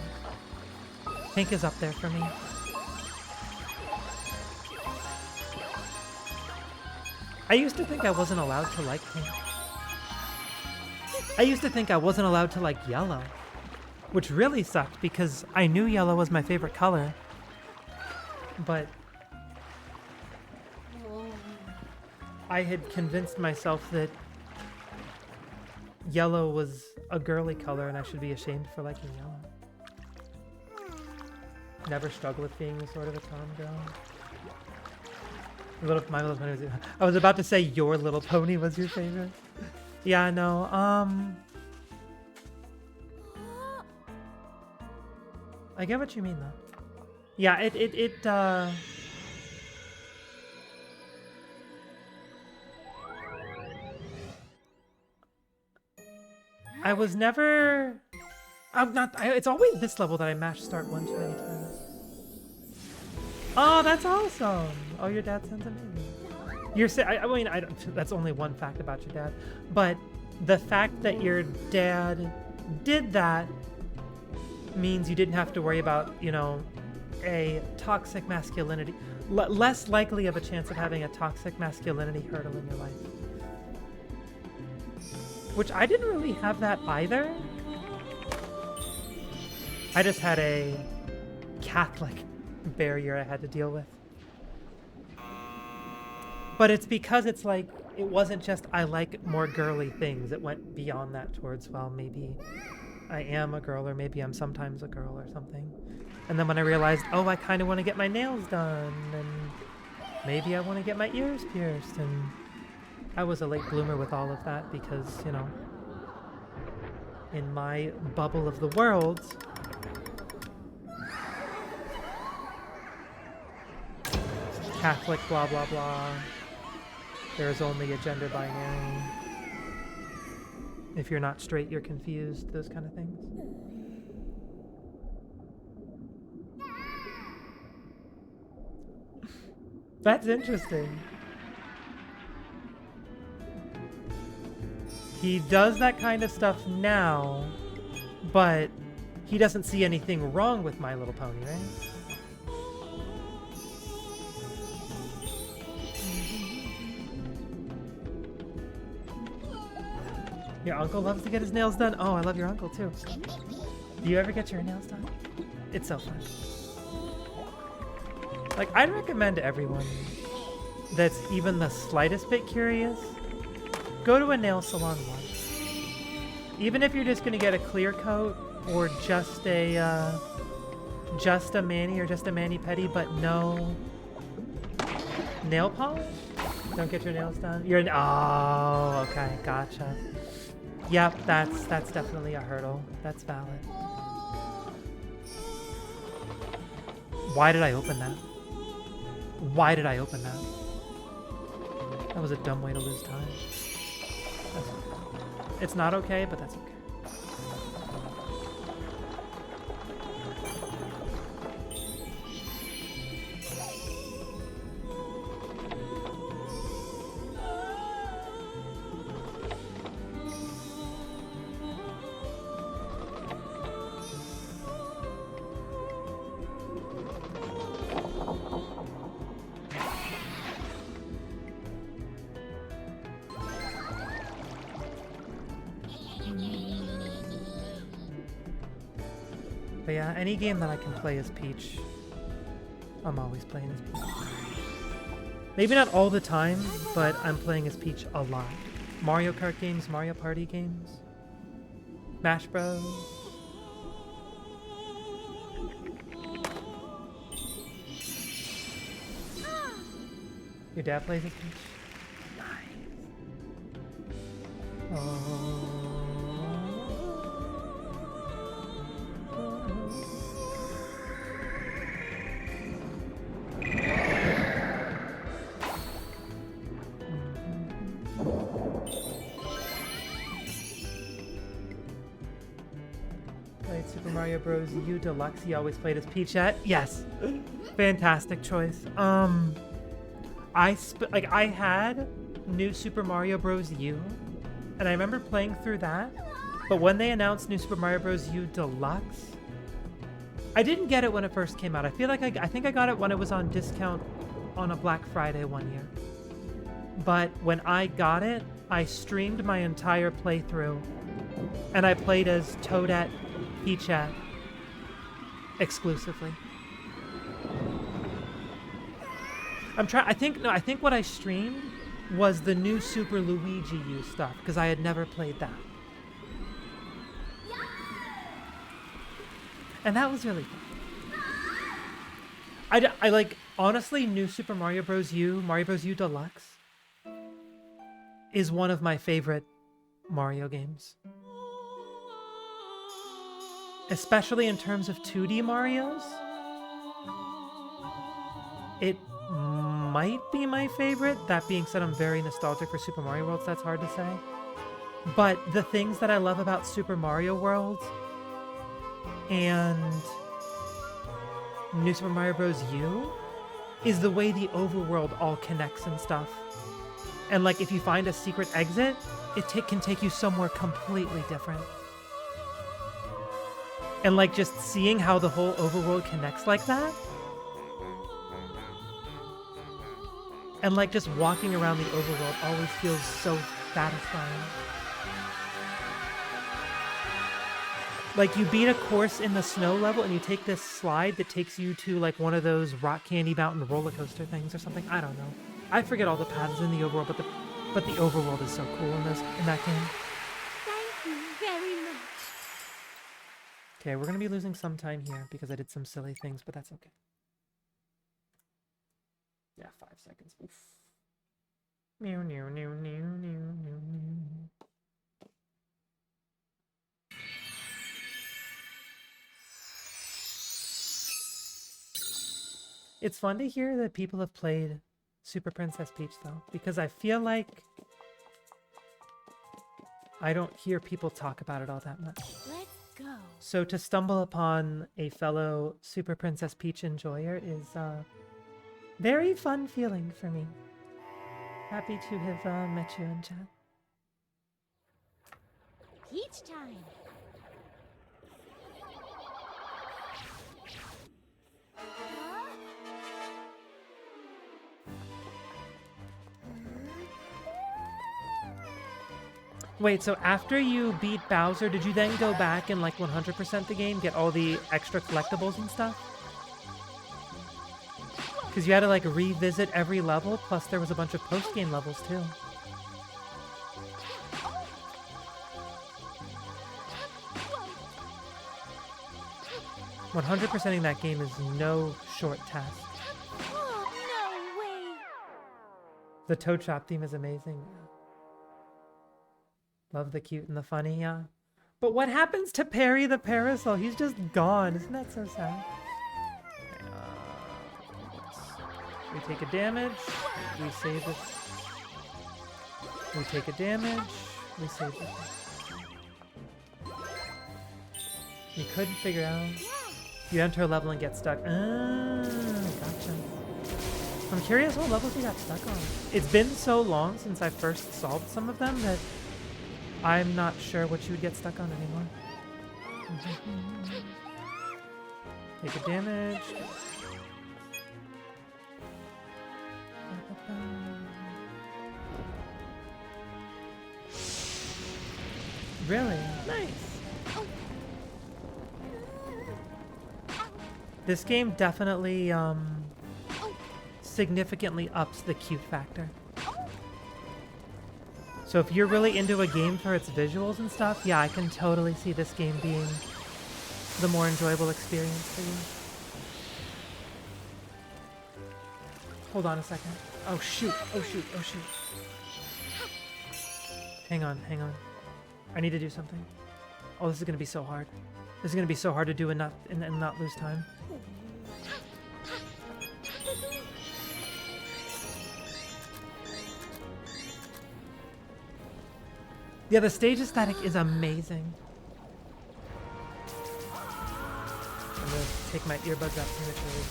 Pink is up there for me. I used to think I wasn't allowed to like pink. I used to think I wasn't allowed to like yellow, which really sucked because I knew yellow was my favorite color. But I had convinced myself that yellow was a girly color and I should be ashamed for liking yellow. Never struggled with being sort of a tom girl. My Little Pony was, I was about to say Your Little Pony was your favorite. Yeah, no, I get what you mean though. Yeah, I was never... it's always this level that I mashed start one too many times. Oh, that's awesome! Oh, your dad sounds amazing. I mean, that's only one fact about your dad, but the fact that your dad did that means you didn't have to worry about, you know, a toxic masculinity, less likely of a chance of having a toxic masculinity hurdle in your life. Which I didn't really have that either. I just had a Catholic barrier I had to deal with. But it's because it's like, it wasn't just I like more girly things. It went beyond that towards, well, maybe I am a girl, or maybe I'm sometimes a girl or something. And then when I realized, oh, I kind of want to get my nails done, and maybe I want to get my ears pierced, and I was a late bloomer with all of that because, you know, in my bubble of the world, Catholic blah blah blah. There is only a gender binary. If you're not straight, you're confused. Those kind of things. That's interesting. He does that kind of stuff now, but he doesn't see anything wrong with My Little Pony, right? Your uncle loves to get his nails done? Oh, I love your uncle too. Do you ever get your nails done? It's so fun. Like, I'd recommend to everyone that's even the slightest bit curious, go to a nail salon once. Even if you're just gonna get a clear coat or just a mani or just a mani-pedi, but no nail polish? Don't get your nails done? Oh, okay, gotcha. Yep, that's definitely a hurdle. That's valid. Why did I open that? Why did I open that? That was a dumb way to lose time. That's okay. It's not okay, but that's okay. But yeah, any game that I can play as Peach, I'm always playing as Peach. Maybe not all the time, but I'm playing as Peach a lot. Mario Kart games, Mario Party games, Smash Bros. Your dad plays as Peach? Nice. Oh. Played Super Mario Bros. U Deluxe. He always played as Peachette. Yes, fantastic choice. I had New Super Mario Bros. U, and I remember playing through that. But when they announced New Super Mario Bros. U Deluxe, I didn't get it when it first came out. I feel like I think I got it when it was on discount on a Black Friday one year. But when I got it, I streamed my entire playthrough, and I played as Toadette Peachette exclusively. I think what I streamed was the new Super Luigi U stuff, because I had never played that. And that was really fun. I like, honestly, New Super Mario Bros. U, Mario Bros. U Deluxe, is one of my favorite Mario games. Especially in terms of 2D Marios. It might be my favorite. That being said, I'm very nostalgic for Super Mario World, so that's hard to say. But the things that I love about Super Mario World and New Super Mario Bros. U is the way the overworld all connects and stuff. And like, if you find a secret exit, it can take you somewhere completely different. And like, just seeing how the whole overworld connects like that, and like just walking around the overworld always feels so satisfying. Like, you beat a course in the snow level and you take this slide that takes you to like one of those rock candy mountain roller coaster things or something. I don't know. I forget all the paths in the overworld, but the overworld is so cool in that game. Thank you very much. Okay, we're gonna be losing some time here because I did some silly things, but that's okay. Yeah, 5 seconds. Oof. Meow, meow, meow, meow, meow, meow, meow. It's fun to hear that people have played Super Princess Peach, though, because I feel like I don't hear people talk about it all that much. Let's go. So to stumble upon a fellow Super Princess Peach enjoyer is a very fun feeling for me. Happy to have met you in chat. Peach time. Wait, so after you beat Bowser, did you then go back and like 100% the game, get all the extra collectibles and stuff? Because you had to like revisit every level, plus there was a bunch of post-game levels too. 100%ing that game is no short task. Oh, no way. The Toad Shop theme is amazing. Love the cute and the funny, yeah. But what happens to Perry the Parasol? He's just gone. Isn't that so sad? We take a damage. We save it. We take a damage. We save it. You couldn't figure out. You enter a level and get stuck. Ah, gotcha. I'm curious what levels you got stuck on. It's been so long since I first solved some of them that I'm not sure what you would get stuck on anymore. Take a damage. Really? Nice. This game definitely significantly ups the cute factor. So if you're really into a game for its visuals and stuff, yeah, I can totally see this game being the more enjoyable experience for you. Hold on a second. Oh shoot, oh shoot, oh shoot. Hang on, hang on. I need to do something. Oh, this is gonna be so hard. This is gonna be so hard to do and not lose time. Yeah, the stage aesthetic is amazing. I'm gonna take my earbuds out prematurely.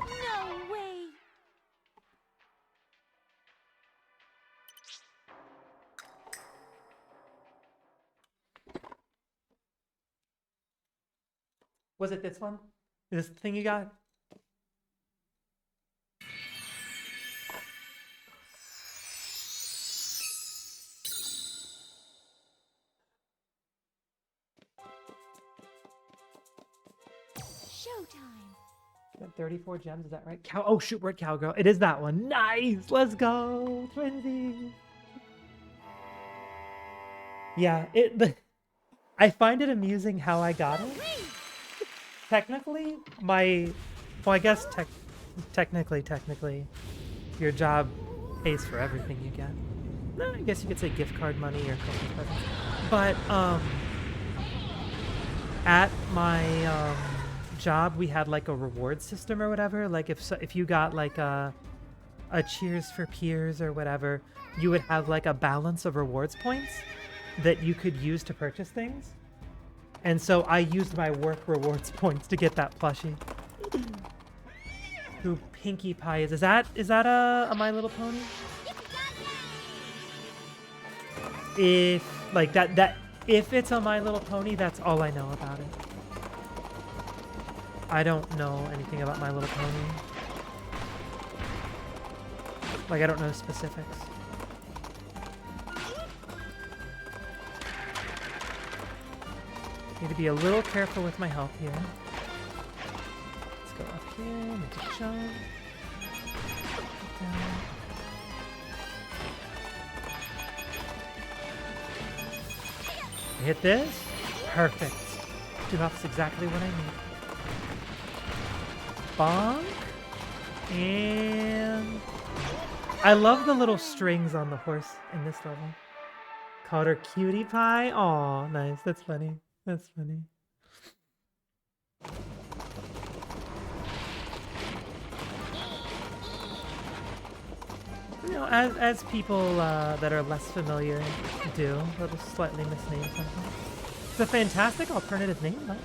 No way. Was it this one? This thing you got? Showtime. Got 34 gems, is that right? Cow. Oh shoot, we're at Cowgirl. It is that one. Nice! Let's go! Twinsies! Yeah, I find it amusing how I got it. Technically, well, I guess technically, your job pays for everything you get. No, I guess you could say gift card money or Christmas presents. But, at my, job, we had like a reward system or whatever. Like if you got like a Cheers for Peers or whatever, you would have like a balance of rewards points that you could use to purchase things. And so I used my work rewards points to get that plushie. Who Pinkie Pie is? Is that a My Little Pony? If like if it's a My Little Pony, that's all I know about it. I don't know anything about My Little Pony. Like I don't know specifics. Need to be a little careful with my health here. Let's go up here, make a jump. Down. I hit this. Perfect. Dude, that's exactly what I need. Bonk. And I love the little strings on the horse in this level. Called her Cutie Pie. Aw, nice. That's funny. That's funny. You know, as people that are less familiar do, they'll just slightly misname something. It's a fantastic alternative name, though.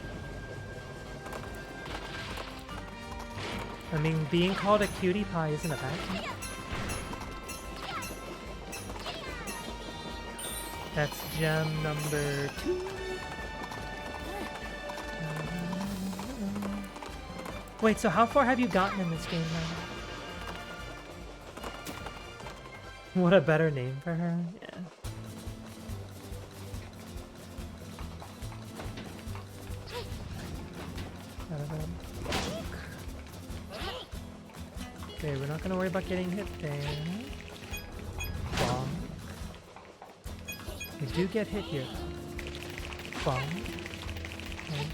I mean, being called a cutie pie isn't a bad thing. That's gem number 2. Wait, so how far have you gotten in this game now? What a better name for her. Yeah. Okay, we're not gonna worry about getting hit there. Bomb. We do get hit here. Bomb. Okay.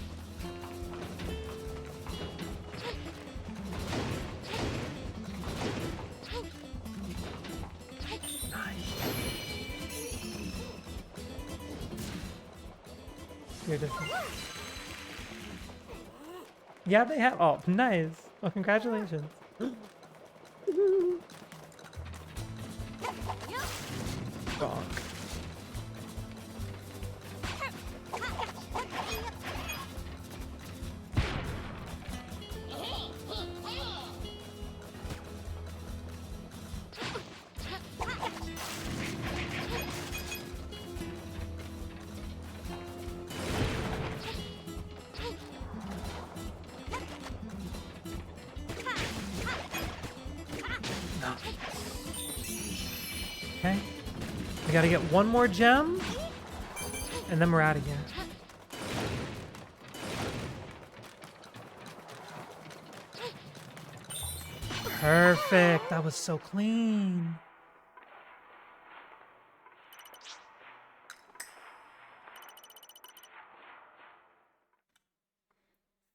You're different. Yeah, they have. Oh, nice. Well, congratulations. Bonk. Okay. We gotta get one more gem, and then we're out of here. Perfect. That was so clean.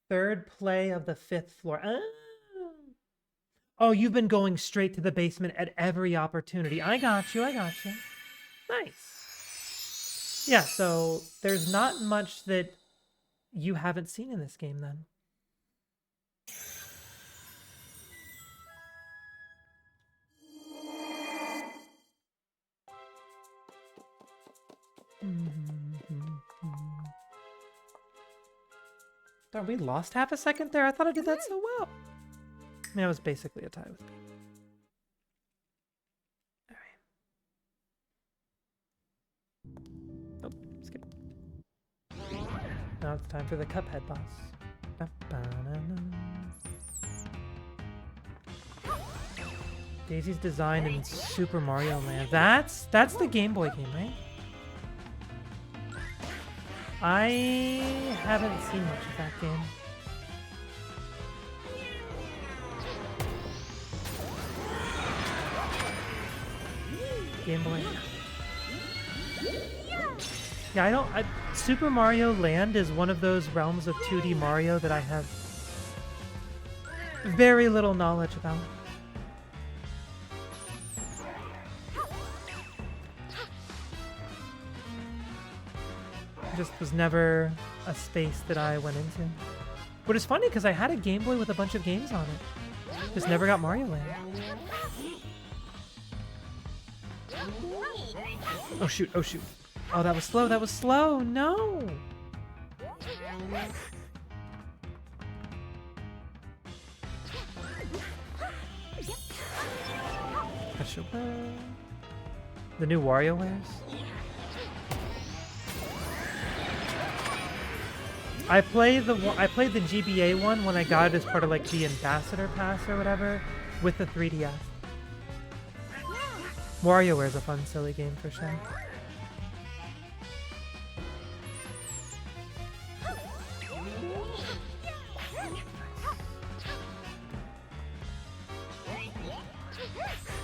Third play of the 5th floor. Oh, you've been going straight to the basement at every opportunity. I got you. I got you. Nice. Yeah, so there's not much that you haven't seen in this game then. Darn, we lost half a second there. I thought I did that so well. I mean, it was basically a tie with me. All right. Oh, skip. Now it's time for the Cuphead boss. Daisy's design in Super Mario Land. That's the Game Boy game, right? I haven't seen much of that game. Game Boy. Yeah, Super Mario Land is one of those realms of 2D Mario that I have very little knowledge about. It just was never a space that I went into. But it's funny because I had a Game Boy with a bunch of games on it. Just never got Mario Land. Oh shoot, oh shoot. Oh, that was slow, that was slow, no! The new WarioWares? I played the GBA one when I got it as part of like the Ambassador Pass or whatever with the 3DS. WarioWare is a fun, silly game for sure.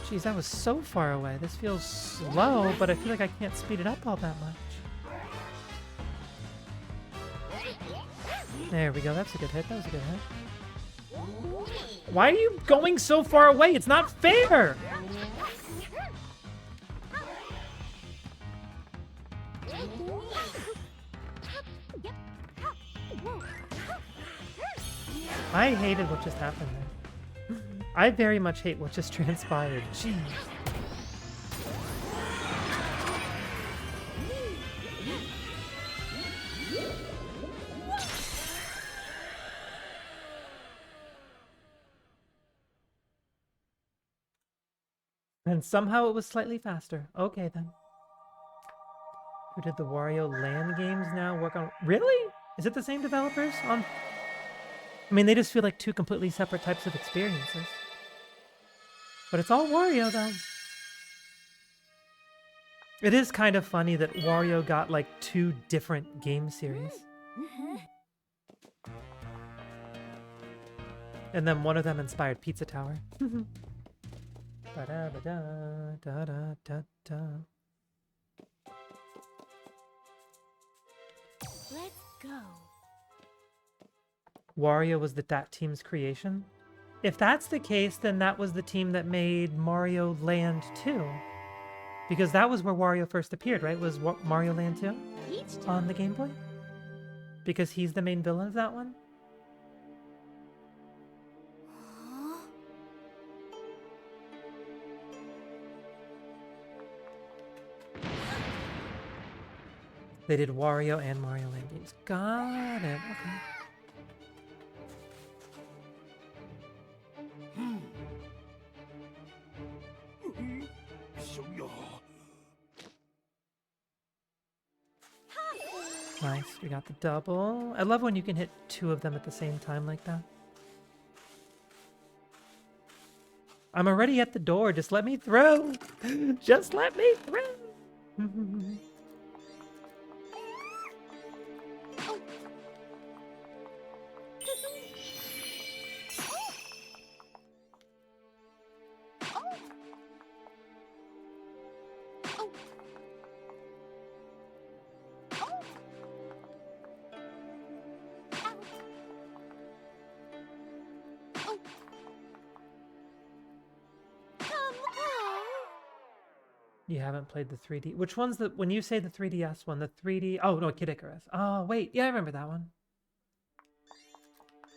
Jeez, that was so far away. This feels slow, but I feel like I can't speed it up all that much. There we go. That's a good hit. That was a good hit. Why are you going so far away? It's not fair! I hated what just happened there. I very much hate what just transpired. Jeez. And somehow it was slightly faster. Okay, then. Who did the Wario Land games now work on? Really? Is it the same developers? I mean, they just feel like two completely separate types of experiences. But it's all Wario, though. It is kind of funny that Wario got like two different game series. And then one of them inspired Pizza Tower. Ba-da-ba-da-da-da-da-da. Let's go. Wario was that team's creation? If that's the case, then that was the team that made Mario Land 2. Because that was where Wario first appeared, right? Was Mario Land 2 on the Game Boy? Because he's the main villain of that one? They did Wario and Mario Land games. Got it. Okay. Nice, we got the double. I love when you can hit two of them at the same time like that. I'm already at the door, just let me through! Just let me through! You haven't played the 3D. Which one's the, when you say the 3DS one, the 3D, oh no, Kid Icarus. Oh, wait, yeah, I remember that one.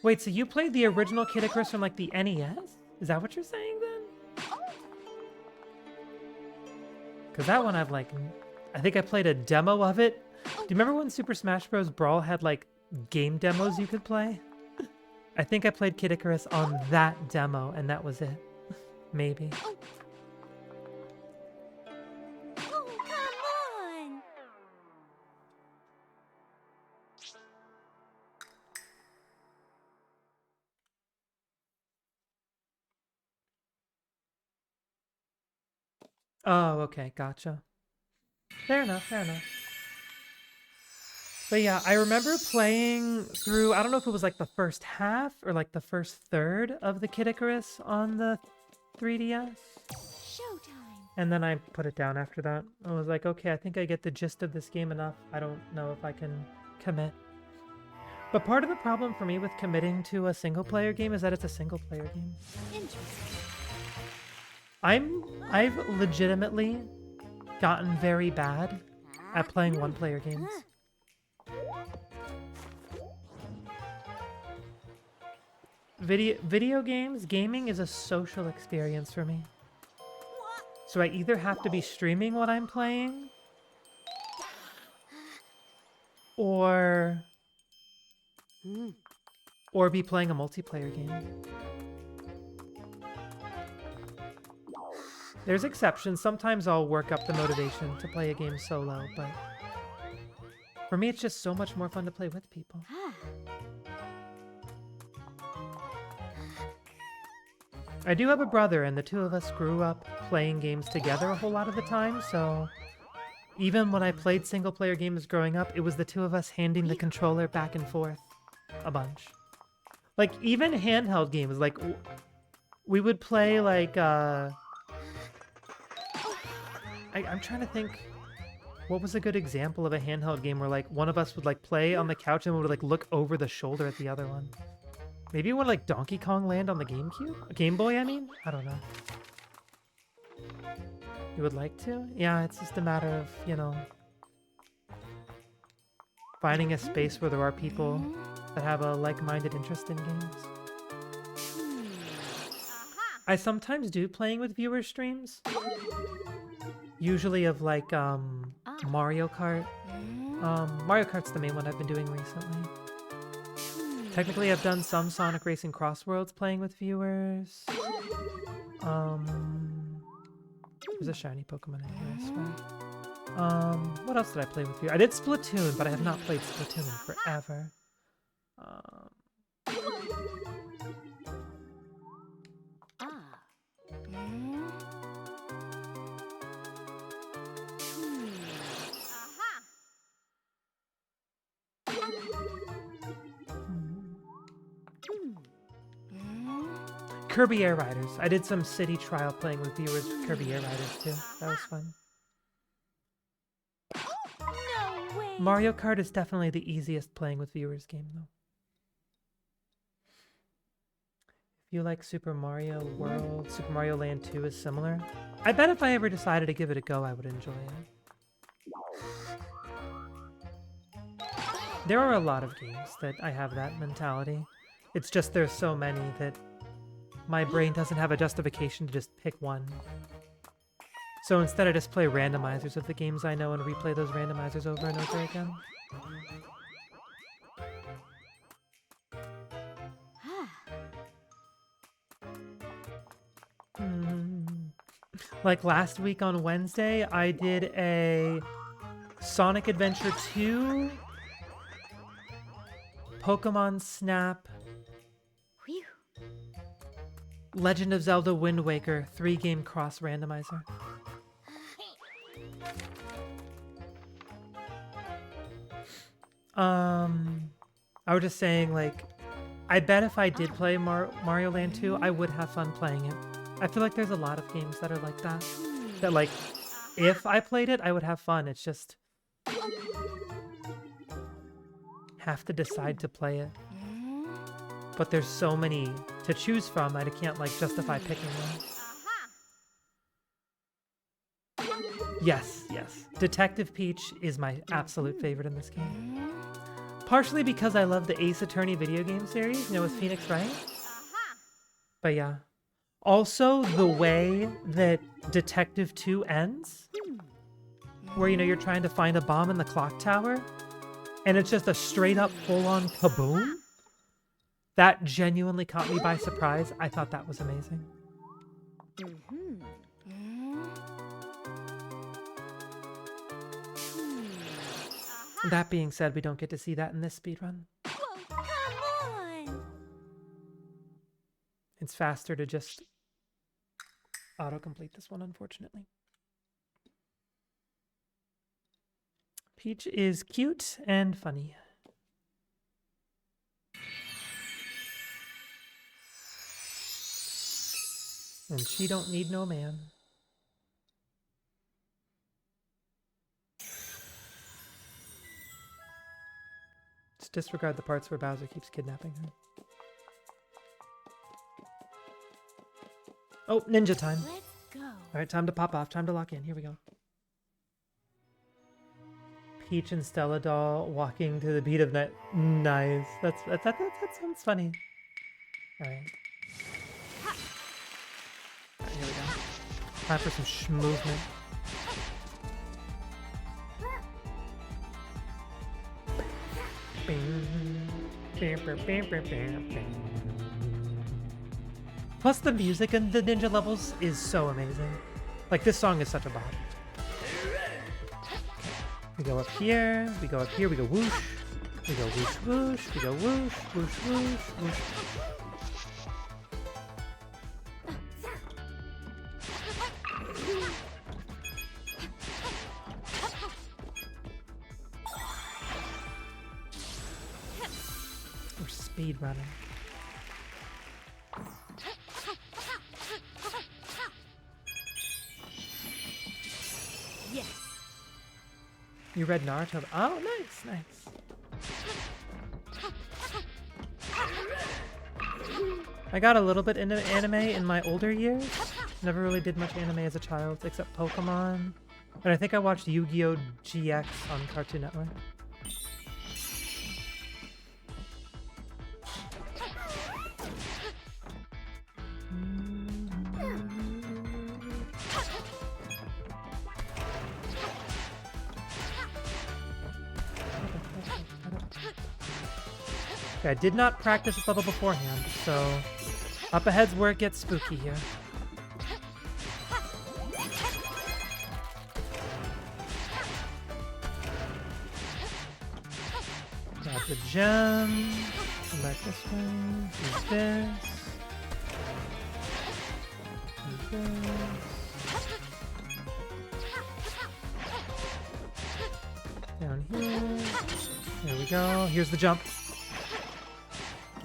Wait, so you played the original Kid Icarus from like the NES? Is that what you're saying then? Because that one I've like, I think I played a demo of it. Do you remember when Super Smash Bros. Brawl had like game demos you could play? I think I played Kid Icarus on that demo and that was it. Maybe. Oh, okay, gotcha. Fair enough, fair enough. But yeah, I remember playing through, I don't know if it was like the first half or like the first third of the Kid Icarus on the 3DS. Showtime. And then I put it down after that. I was like, okay, I think I get the gist of this game enough. I don't know if I can commit. But part of the problem for me with committing to a single player game is that it's a single player game. Interesting. I've legitimately gotten very bad at playing one player games. Video games, gaming is a social experience for me. So I either have to be streaming what I'm playing or be playing a multiplayer game. There's exceptions. Sometimes I'll work up the motivation to play a game solo, but for me it's just so much more fun to play with people. I do have a brother, and the two of us grew up playing games together a whole lot of the time, so even when I played single-player games growing up, it was the two of us handing the controller back and forth a bunch. Like, even handheld games, like, we would play, like, I'm trying to think, what was a good example of a handheld game where, like, one of us would, like, play on the couch and would, like, look over the shoulder at the other one? Maybe one like Donkey Kong Land on the GameCube? Game Boy, I mean? I don't know. You would like to? Yeah, it's just a matter of, you know, finding a space where there are people that have a like-minded interest in games. I sometimes do playing with viewer streams. Usually of like Mario Kart. Mario Kart's the main one I've been doing recently. Technically, I've done some Sonic Racing Crossworlds playing with viewers. There's a shiny Pokemon in here, I swear. What else did I play with you? I did Splatoon, but I have not played Splatoon in forever. Kirby Air Riders. I did some city trial playing with viewers with Kirby Air Riders too. That was fun. No way. Mario Kart is definitely the easiest playing with viewers game though. If you like Super Mario World, Super Mario Land 2 is similar. I bet if I ever decided to give it a go, I would enjoy it. There are a lot of games that I have that mentality. It's just there's so many that my brain doesn't have a justification to just pick one. So instead I just play randomizers of the games I know and replay those randomizers over and over again. Like last week on Wednesday, I did a Sonic Adventure 2, Pokemon Snap, Whew. Legend of Zelda Wind Waker 3-game cross randomizer. I was just saying, like, I bet if I did play Mario Land 2, I would have fun playing it. I feel like there's a lot of games that are like that. That, like, if I played it, I would have fun. It's just have to decide to play it. But there's so many to choose from that I can't, like, justify picking one. Yes, yes. Detective Peach is my absolute favorite in this game. Partially because I love the Ace Attorney video game series, you know, with Phoenix Wright. But yeah. Also, the way that Detective 2 ends, where, you know, you're trying to find a bomb in the clock tower, and it's just a straight-up full-on kaboom. That genuinely caught me by surprise. I thought that was amazing. That being said, we don't get to see that in this speedrun. Whoa, come on. It's faster to just autocomplete this one, unfortunately. Peach is cute and funny. And she don't need no man. Just disregard the parts where Bowser keeps kidnapping her. Oh, ninja time. Let's go. All right, time to pop off. Time to lock in. Here we go. Peach and Stella doll walking to the beat of night. Nice. That sounds funny. All right. All right, here we go. Time for some movement. Plus the music in the ninja levels is so amazing. Like, this song is such a bop. We go up here, we go up here, we go whoosh. We go whoosh whoosh, we go whoosh, whoosh whoosh, whoosh. We're speed running. Yes. You read Naruto? Oh, nice, nice. I got a little bit into anime in my older years. Never really did much anime as a child, except Pokemon. And I think I watched Yu-Gi-Oh! GX on Cartoon Network. Okay, I did not practice this level beforehand, so up ahead's where it gets spooky here. Grab the gem. Come back this way. Use this. Use this. Down here. There we go. Here's the jump.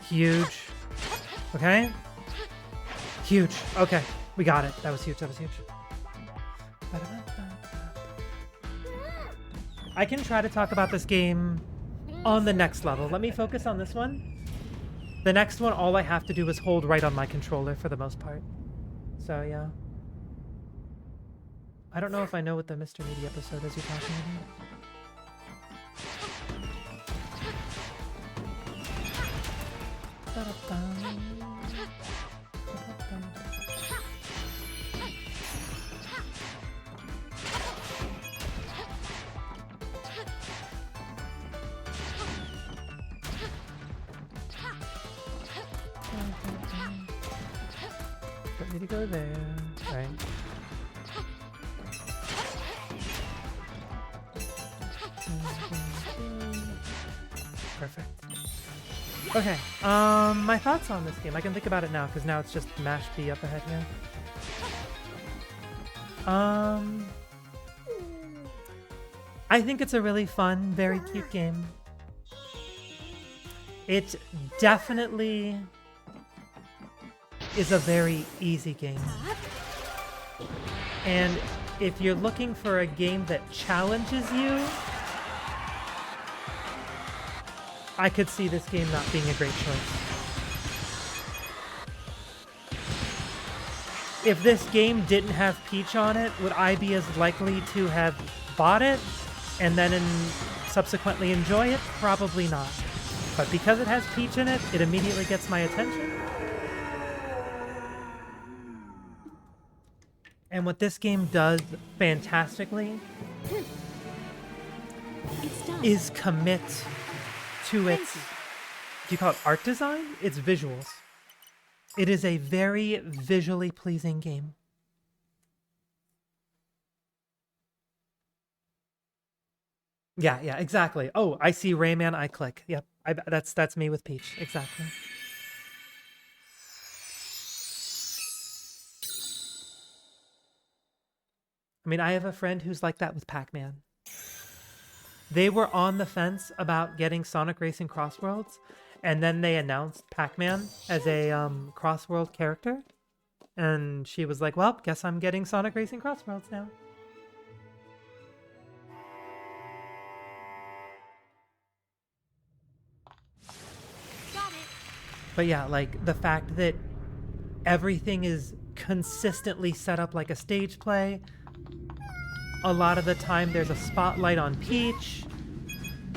Huge. Okay. Huge. Okay. We got it. That was huge. That was huge. I can try to talk about this game on the next level. Let me focus on this one. The next one, all I have to do is hold right on my controller for the most part. So, yeah. I don't know if I know what the Mr. Meaty episode is you're talking about. Don't need to go there, right? Perfect. Okay, my thoughts on this game. I can think about it now, because now it's just mash B up ahead here. I think it's a really fun, very cute game. It definitely is a very easy game. And if you're looking for a game that challenges you, I could see this game not being a great choice. If this game didn't have Peach on it, would I be as likely to have bought it and then subsequently enjoy it? Probably not. But because it has Peach in it, it immediately gets my attention. And what this game does fantastically is commit to its, do you call it art design? Its visuals. It is a very visually pleasing game. Yeah, exactly. Oh, I see Rayman, I click. Yep, that's me with Peach, exactly. I mean, I have a friend who's like that with Pac-Man. They were on the fence about getting Sonic Racing Crossworlds, and then they announced Pac-Man as a Crossworld character, and she was like, well, guess I'm getting Sonic Racing Crossworlds now. Got it. But yeah, like, the fact that everything is consistently set up like a stage play. A lot of the time there's a spotlight on Peach.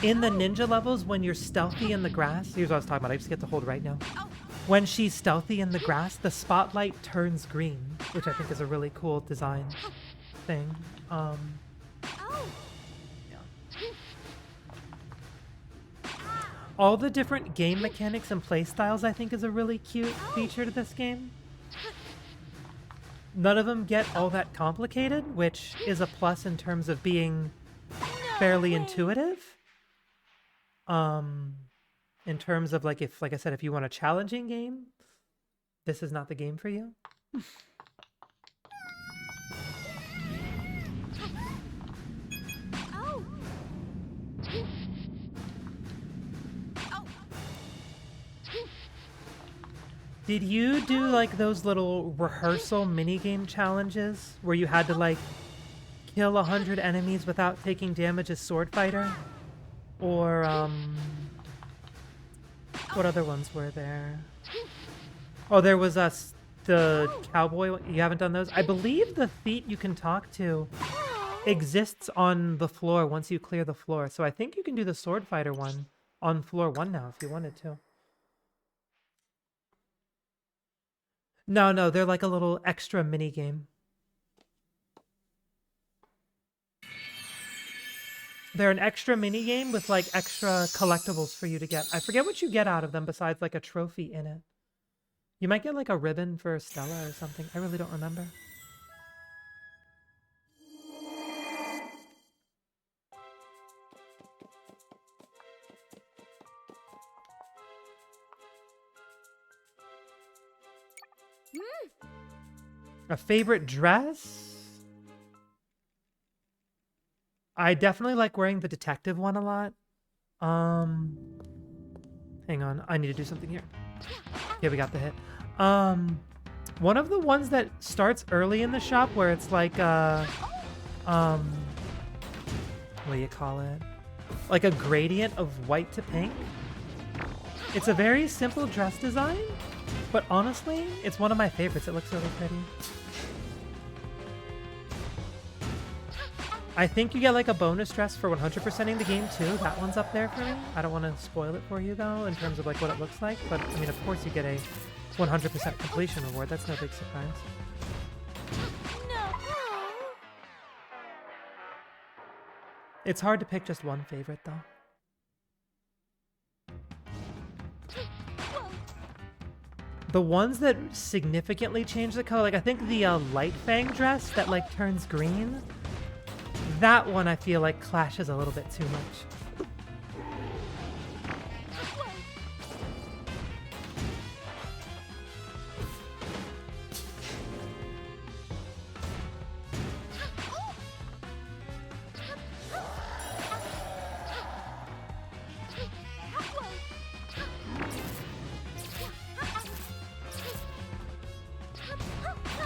In the ninja levels, when you're stealthy in the grass, here's what I was talking about, I just get to hold right now. When she's stealthy in the grass, the spotlight turns green, which I think is a really cool design thing. Yeah. All the different game mechanics and play styles I think is a really cute feature to this game. None of them get all that complicated, which is a plus in terms of being fairly intuitive. In terms of like I said, if you want a challenging game, this is not the game for you. Did you do like those little rehearsal minigame challenges where you had to like kill 100 enemies without taking damage as Sword Fighter? Or what other ones were there? Oh, there was the cowboy one. You haven't done those? I believe the feat you can talk to exists on the floor once you clear the floor. So I think you can do the Sword Fighter one on floor 1 now if you wanted to. No, they're like a little extra mini game. They're an extra mini game with like extra collectibles for you to get. I forget what you get out of them besides like a trophy in it. You might get like a ribbon for Stella or something. I really don't remember. A favorite dress? I definitely like wearing the detective one a lot. Hang on, I need to do something here. Yeah, we got the hit. One of the ones that starts early in the shop where it's like what do you call it? Like a gradient of white to pink. It's a very simple dress design, but honestly, it's one of my favorites. It looks really pretty. I think you get like a bonus dress for 100%ing the game too. That one's up there for me. I don't want to spoil it for you though in terms of like what it looks like, but I mean, of course you get a 100% completion reward. That's no big surprise. No. It's hard to pick just one favorite though. The ones that significantly change the color, like I think the light fang dress that like turns green, that one I feel like clashes a little bit too much.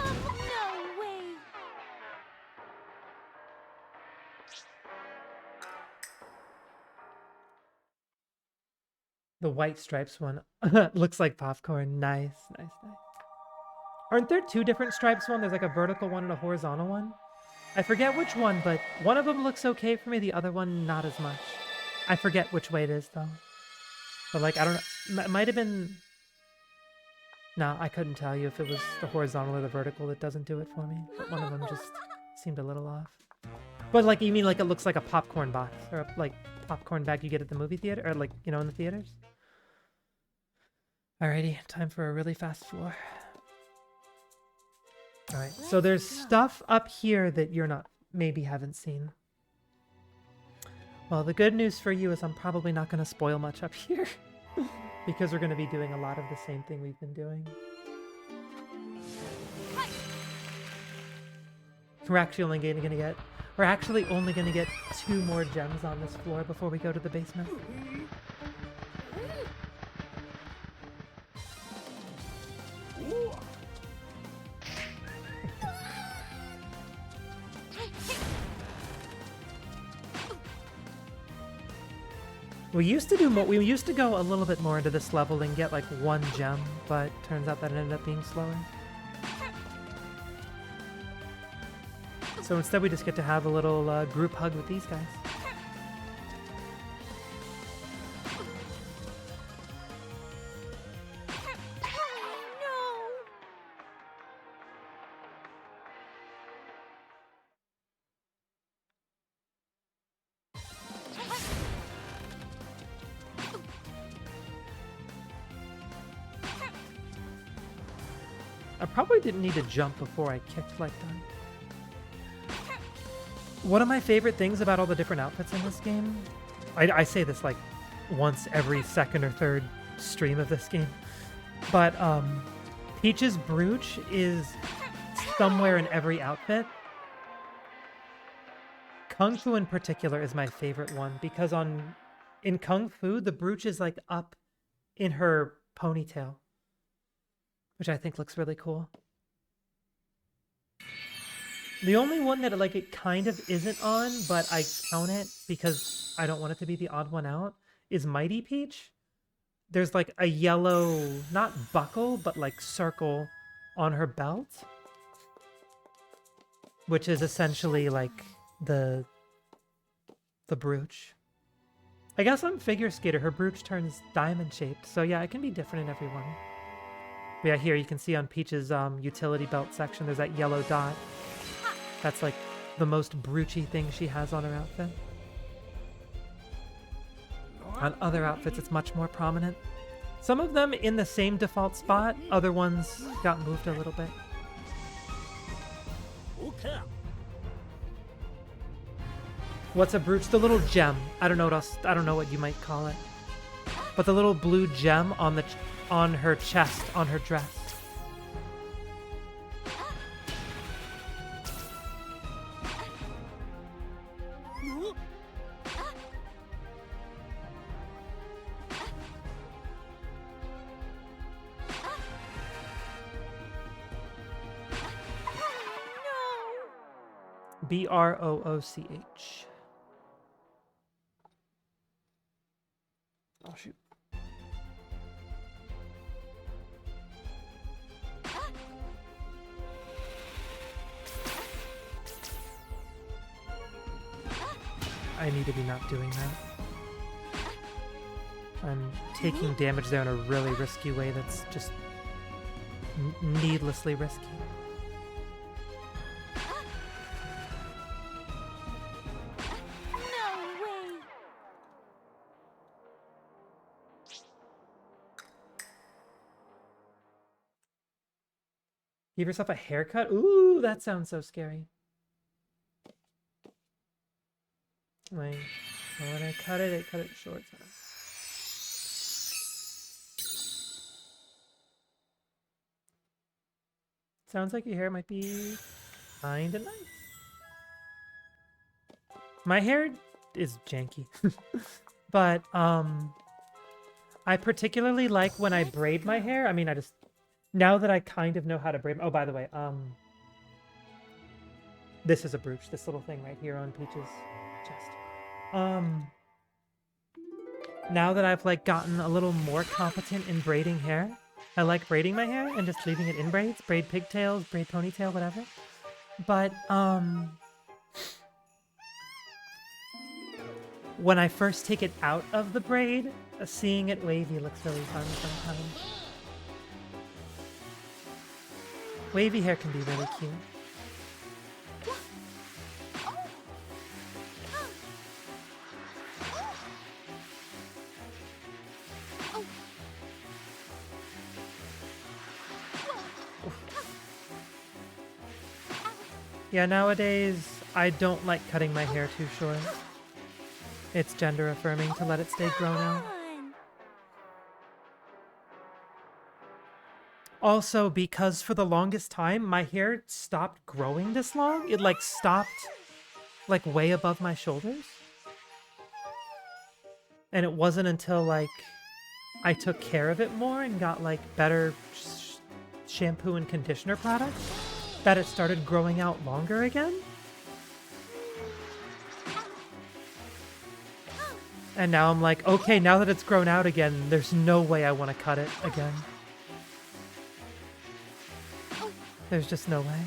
No way. The white stripes one looks like popcorn. Nice, nice, nice. Aren't there two different stripes one? There's like a vertical one and a horizontal one. I forget which one, but one of them looks okay for me. The other one, not as much. I forget which way it is though. But like, I don't know. It might have been... No, I couldn't tell you if it was the horizontal or the vertical that doesn't do it for me. But one of them just seemed a little off. But like, you mean like it looks like a popcorn box or a, like popcorn bag you get at the movie theater or like, you know, in the theaters? Alrighty, time for a really fast floor. Alright, so there's stuff up here that you're not, maybe haven't seen. Well, the good news for you is I'm probably not going to spoil much up here. Because we're going to be doing a lot of the same thing we've been doing. We're actually only going to get 2 more gems on this floor before we go to the basement. We used to go a little bit more into this level and get like 1 gem, but turns out that it ended up being slower. So instead we just get to have a little group hug with these guys. I probably didn't need to jump before I kicked like that. One of my favorite things about all the different outfits in this game, I say this like once every second or third stream of this game, but Peach's brooch is somewhere in every outfit. Kung Fu in particular is my favorite one because in Kung Fu, the brooch is like up in her ponytail, which I think looks really cool. The only one that like it kind of isn't on, but I count it because I don't want it to be the odd one out, is Mighty Peach. There's like a yellow, not buckle, but like circle on her belt, which is essentially like the brooch. I guess on Figure Skater, her brooch turns diamond shaped, so yeah, it can be different in every one. But yeah, here you can see on Peach's utility belt section, there's that yellow dot. That's like the most broochy thing she has on her outfit. On other outfits, it's much more prominent. Some of them in the same default spot, other ones got moved a little bit. What's a brooch? The little gem. I don't know what else. I don't know what you might call it. But the little blue gem on her chest, on her dress. Brooch. Oh, shoot. I need to be not doing that. I'm taking damage there in a really risky way that's just needlessly risky. No way. Give yourself a haircut? Ooh, that sounds so scary. Like, when I cut it short. Sounds like your hair might be kinda nice. My hair is janky. But, I particularly like when I braid my hair. I mean, now that I kind of know how to braid... Oh, by the way, this is a brooch, this little thing right here on Peach's chest. Now that I've, like, gotten a little more competent in braiding hair, I like braiding my hair and just leaving it in braids. Braid pigtails, braid ponytail, whatever. But, when I first take it out of the braid, seeing it wavy looks really fun sometimes. Wavy hair can be really cute. Yeah, nowadays, I don't like cutting my hair too short. It's gender affirming to let it stay grown out. Also, because for the longest time, my hair stopped growing this long. It, like, stopped, like, way above my shoulders. And it wasn't until, like, I took care of it more and got, like, better shampoo and conditioner products that it started growing out longer again. And now I'm like, okay, now that it's grown out again, there's no way I want to cut it again. There's just no way.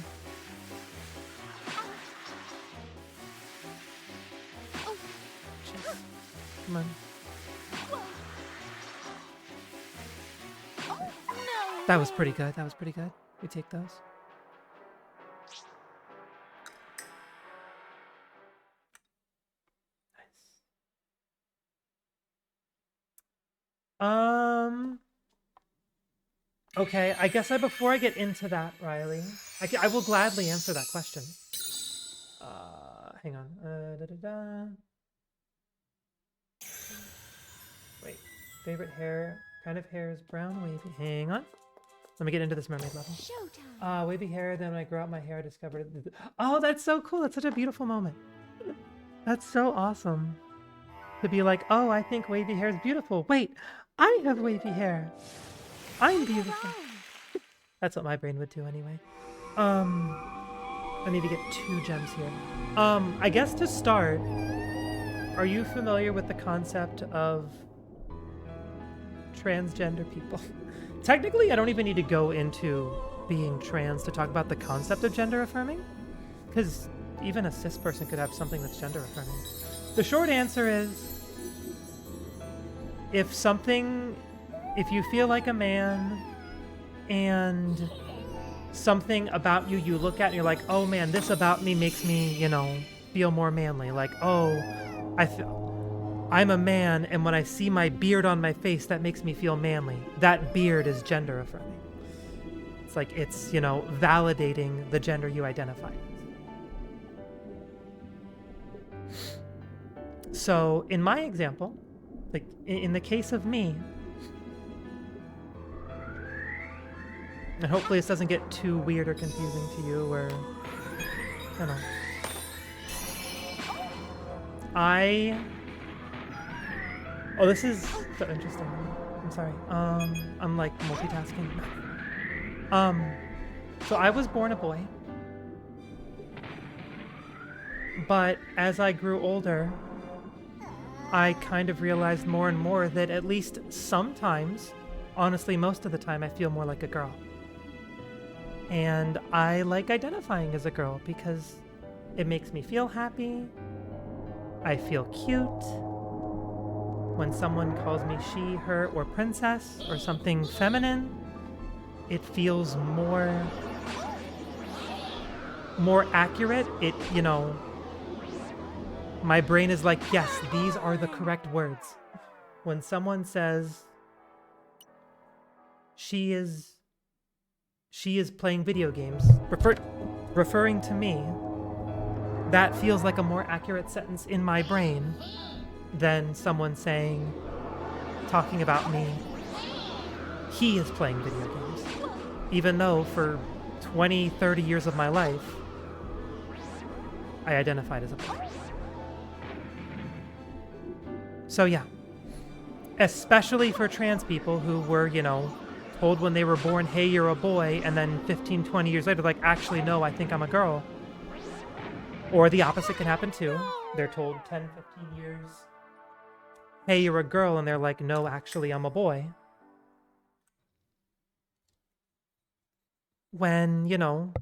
Come on. That was pretty good. That was pretty good. We take those. Okay, I guess before I get into that, Riley, I will gladly answer that question. Hang on. Wait, favorite hair, kind of hair is brown, wavy. Hang on. Let me get into this mermaid level. Showtime. Wavy hair, then when I grew out my hair, I discovered it. Oh, that's so cool. That's such a beautiful moment. That's so awesome. To be like, oh, I think wavy hair is beautiful. Wait, I have wavy hair. I'm beautiful. That's what my brain would do anyway. I need to get 2 gems here. I guess to start, are you familiar with the concept of transgender people? Technically, I don't even need to go into being trans to talk about the concept of gender affirming, because even a cis person could have something that's gender affirming. The short answer is, if you feel like a man and something about you look at and you're like, oh man, this about me makes me, feel more manly. Like, oh, I'm a man, and when I see my beard on my face, that makes me feel manly. That beard is gender affirming. It's like, it's, validating the gender you identify as. So, in my example, like, in the case of me, and hopefully this doesn't get too weird or confusing to you, or, oh, this is so interesting. I'm sorry. I'm like multitasking. So I was born a boy. But as I grew older, I kind of realized more and more that at least sometimes, honestly, most of the time, I feel more like a girl. And I like identifying as a girl because it makes me feel happy. I feel cute. When someone calls me she, her, or princess, or something feminine, it feels more accurate. It, you know, my brain is like, yes, these are the correct words. When someone says she is playing video games, referring to me, that feels like a more accurate sentence in my brain than someone saying, talking about me, he is playing video games. Even though for 20, 30 years of my life, I identified as a boy. So yeah, especially for trans people who were, you know, told when they were born, hey, you're a boy, and then 15, 20 years later, like, actually, no, I think I'm a girl. Or the opposite can happen too. They're told 10, 15 years, hey, you're a girl, and they're like, no, actually, I'm a boy. When, you know,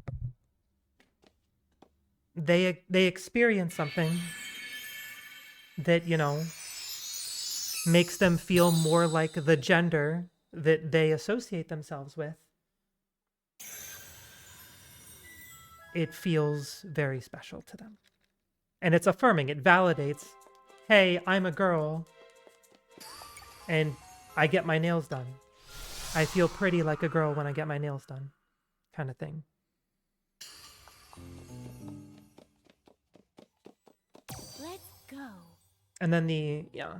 they experience something that, you know, makes them feel more like the gender that they associate themselves with, it feels very special to them. And it's affirming. It validates, hey, I'm a girl, and I get my nails done. I feel pretty like a girl when I get my nails done, kind of thing. Let's go. And then yeah.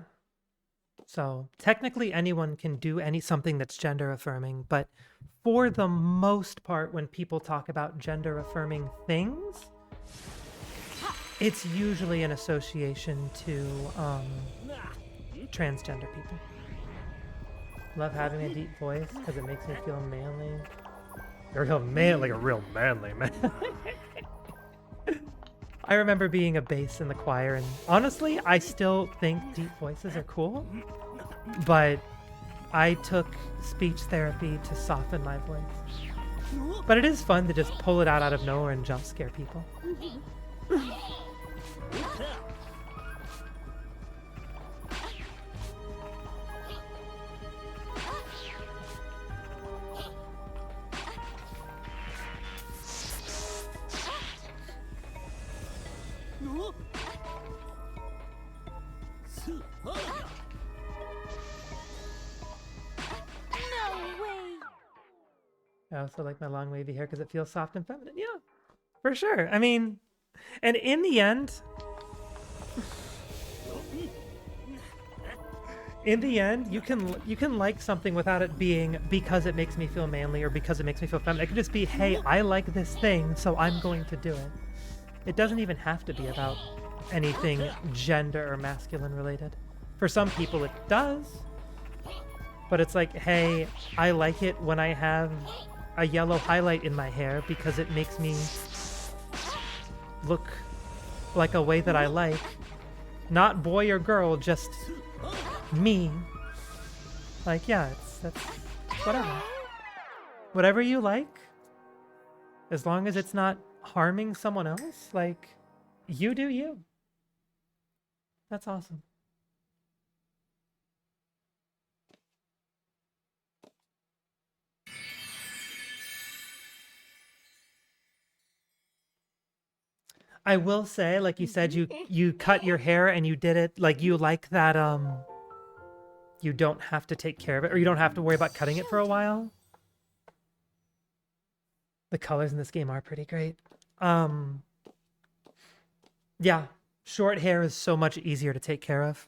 So technically anyone can do something that's gender affirming, but for the most part, when people talk about gender affirming things, it's usually an association to transgender people. Love having a deep voice because it makes me feel manly. A real man, like a real manly man. I remember being a bass in the choir, and honestly, I still think deep voices are cool, but I took speech therapy to soften my voice. But it is fun to just pull it out of nowhere and jump scare people. I also like my long wavy hair because it feels soft and feminine. Yeah, for sure. I mean, and in the end, you can like something without it being because it makes me feel manly or because it makes me feel feminine. It could just be, hey, I like this thing, so I'm going to do it. It doesn't even have to be about anything gender or masculine related. For some people it does, but it's like, hey, I like it when I have a yellow highlight in my hair because it makes me look like a way that I like. Not boy or girl, just me. Like, yeah, that's whatever. Whatever you like, as long as it's not harming someone else, like, you do you. That's awesome. I will say, like you said, you cut your hair and you did it, like, you like that, you don't have to take care of it, or you don't have to worry about cutting it for a while. The colors in this game are pretty great. Yeah, short hair is so much easier to take care of.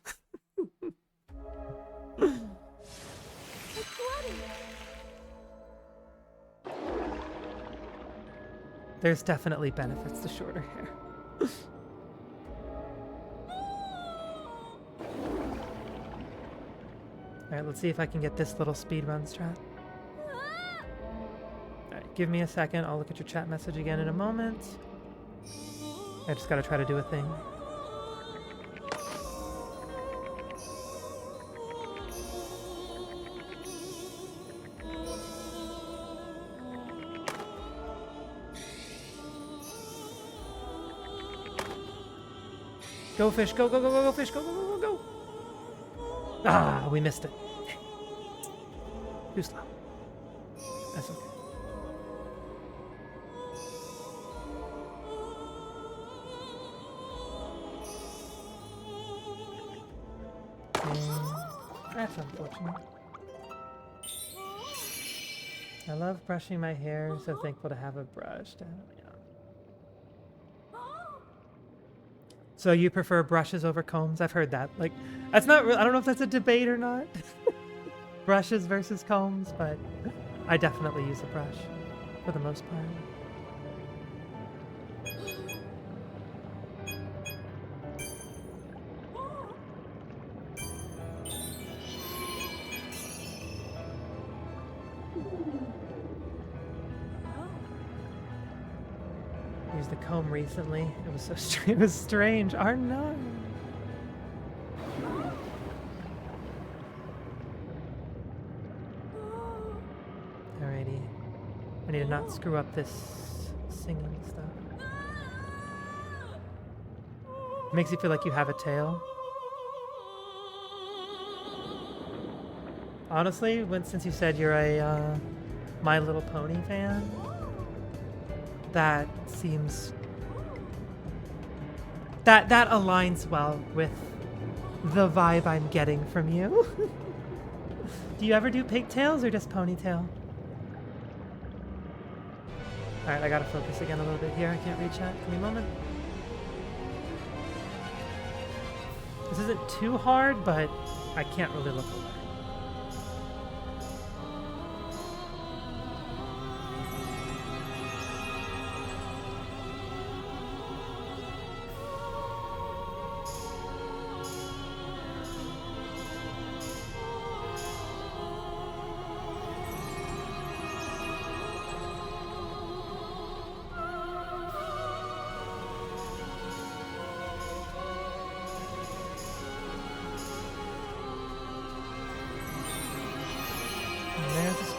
There's definitely benefits to shorter hair. Alright, let's see if I can get this little speed run strat. Alright, give me a second. I'll look at your chat message again in a moment. I just gotta try to do a thing. Go fish, go, go, go, go, go fish, go, go, go, go, go. Ah, we missed it. Too slow. That's okay. That's unfortunate. I love brushing my hair, so thankful to have a brush to help me out. So you prefer brushes over combs? I've heard that. Like, that's not real. I don't know if that's a debate or not. Brushes versus combs, but I definitely use a brush for the most part. Used the comb recently. It was so it was strange. Oh no. Alrighty. I need to not screw up this singing stuff. Makes you feel like you have a tail. Honestly, since you said you're a My Little Pony fan, that seems that aligns well with the vibe I'm getting from you. Do you ever do pigtails or just ponytail? Alright, I gotta focus again a little bit here. I can't read chat. Give me a moment. This isn't too hard, but I can't really look away.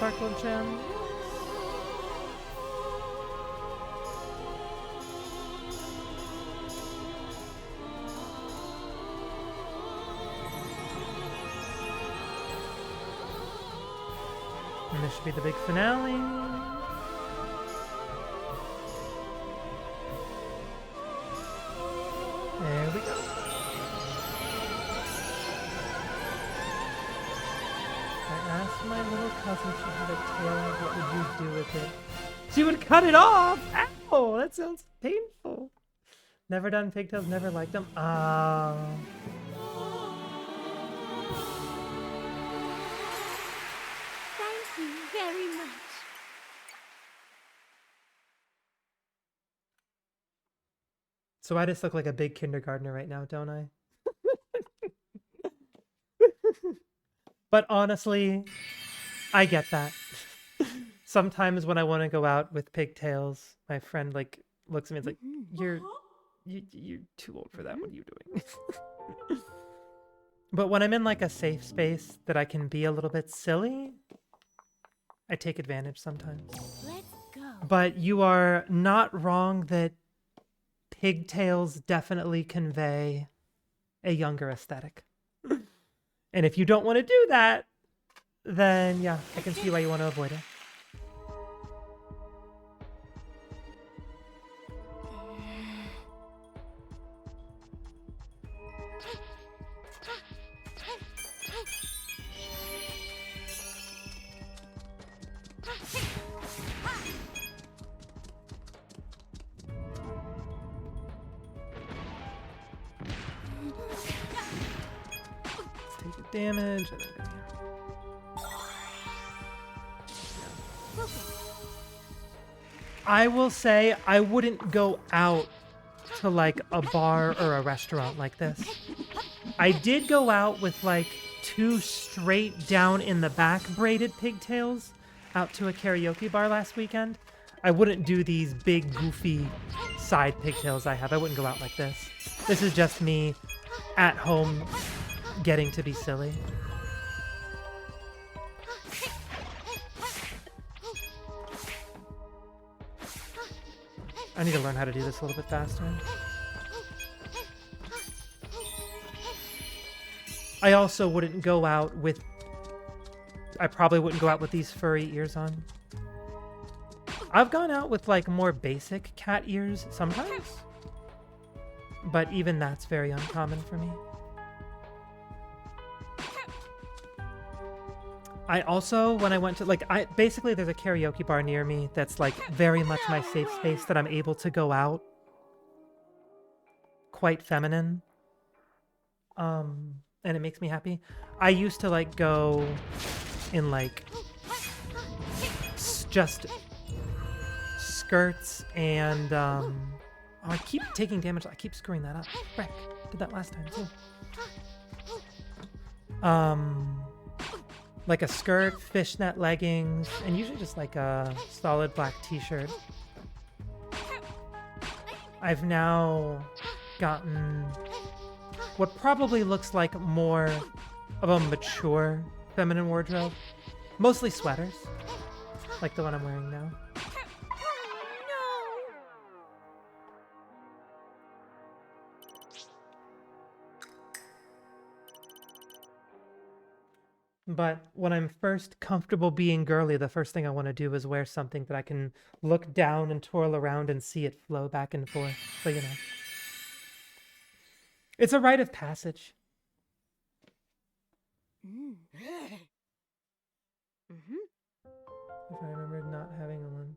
Sparkle gem. And this should be the big finale. There we go. I asked my little cousin if she had a tail, what would you do with it? She would cut it off! Ow! That sounds painful. Never done pigtails, never liked them. Thank you very much. So I just look like a big kindergartner right now, don't I? But honestly, I get that. Sometimes when I want to go out with pigtails, my friend like looks at me and is like, you're too old for that. What are you doing? But when I'm in like a safe space that I can be a little bit silly, I take advantage sometimes. Let's go. But you are not wrong that pigtails definitely convey a younger aesthetic. And if you don't want to do that, then yeah, I can see why you want to avoid it. Damage. And then go here. I will say I wouldn't go out to like a bar or a restaurant like this. I did go out with like 2 straight down in the back braided pigtails out to a karaoke bar last weekend. I wouldn't do these big goofy side pigtails I have. I wouldn't go out like this. This is just me at home getting to be silly. I need to learn how to do this a little bit faster. I also wouldn't go out with... I probably wouldn't go out with these furry ears on. I've gone out with like more basic cat ears sometimes, but even that's very uncommon for me. I also, when I went to basically there's a karaoke bar near me that's like very much my safe space that I'm able to go out quite feminine. And it makes me happy. I used to like go in like just skirts and oh, I keep taking damage. I keep screwing that up. Frick. Did that last time too. Like a skirt, fishnet leggings, and usually just like a solid black t-shirt. I've now gotten what probably looks like more of a mature feminine wardrobe. Mostly sweaters, like the one I'm wearing now. But when I'm first comfortable being girly, the first thing I want to do is wear something that I can look down and twirl around and see it flow back and forth. So, you know. It's a rite of passage. If I remembered not having a lunch.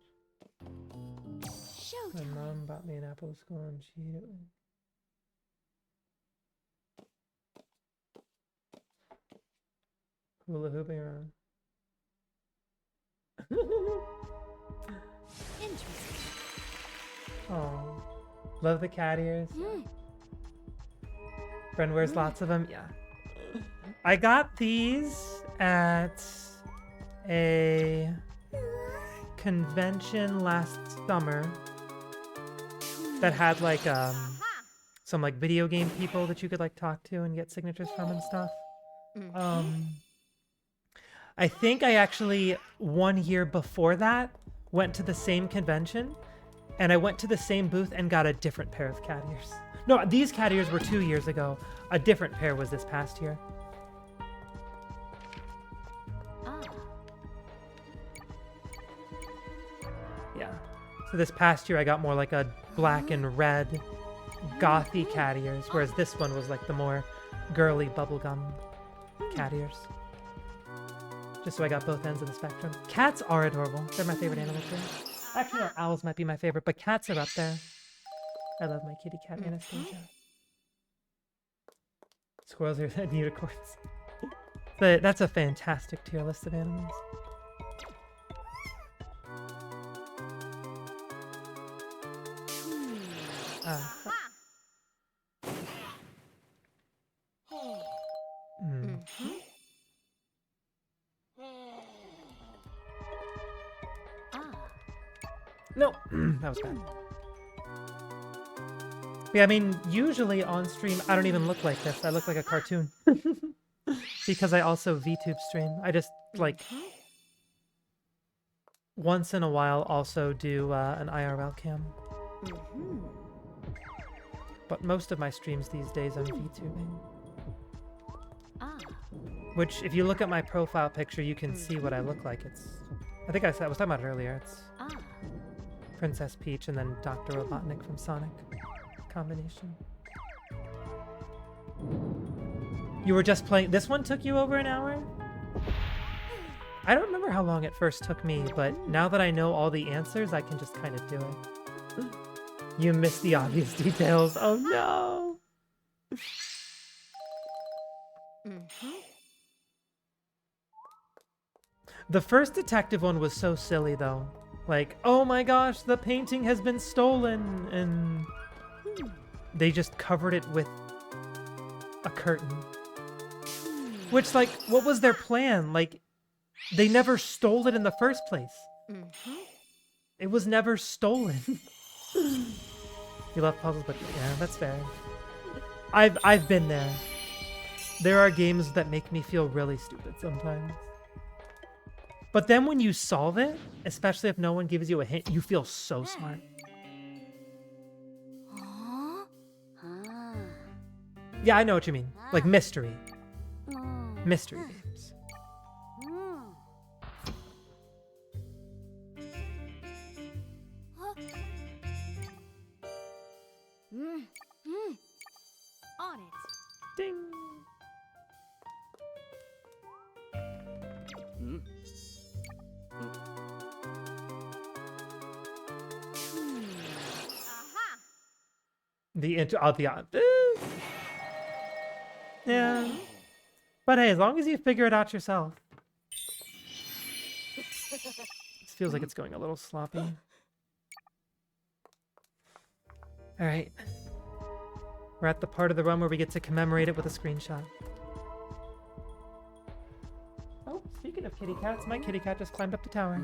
Showtime. My mom bought me an apple to school and she ate it. Hula hooping around. Interesting. Oh, love the cat ears. Friend wears lots of them. Yeah. I got these at a convention last summer that had like some like video game people that you could like talk to and get signatures from and stuff. I think I actually 1 year before that went to the same convention and I went to the same booth and got a different pair of cat ears. No, these cat ears were 2 years ago. A different pair was this past year. Yeah. So this past year I got more like a black and red gothy cat ears, whereas this one was like the more girly bubblegum cat ears. Just so I got both ends of the spectrum. Cats are adorable. They're my favorite animal too. Actually, no, owls might be my favorite, but cats are up there. I love my kitty cat, Anastasia. Squirrels are and unicorns. But that's a fantastic tier list of animals. No, that was bad. Yeah, I mean, usually on stream, I don't even look like this. I look like a cartoon. Because I also VTube stream. I just, like, once in a while also do an IRL cam. But most of my streams these days I'm VTubing. Which, if you look at my profile picture, you can see what I look like. It's, I think I was talking about it earlier. It's Princess Peach and then Dr. Robotnik from Sonic. Combination. You were just playing... This one took you over an hour? I don't remember how long it first took me, but now that I know all the answers, I can just kind of do it. You missed the obvious details. Oh no! The first detective one was so silly though. Like, oh my gosh, the painting has been stolen, and they just covered it with a curtain. Which, like, what was their plan? Like, they never stole it in the first place. It was never stolen. You love puzzles, but yeah, that's fair. I've been there. There are games that make me feel really stupid sometimes. But then when you solve it, especially if no one gives you a hint, you feel so smart. Yeah, I know what you mean. Like mystery. Mystery games. On it. Ding. Aha. Yeah. But hey, as long as you figure it out yourself. This feels like it's going a little sloppy. All right. We're at the part of the run where we get to commemorate it with a screenshot. Oh, speaking of kitty cats, my kitty cat just climbed up the tower.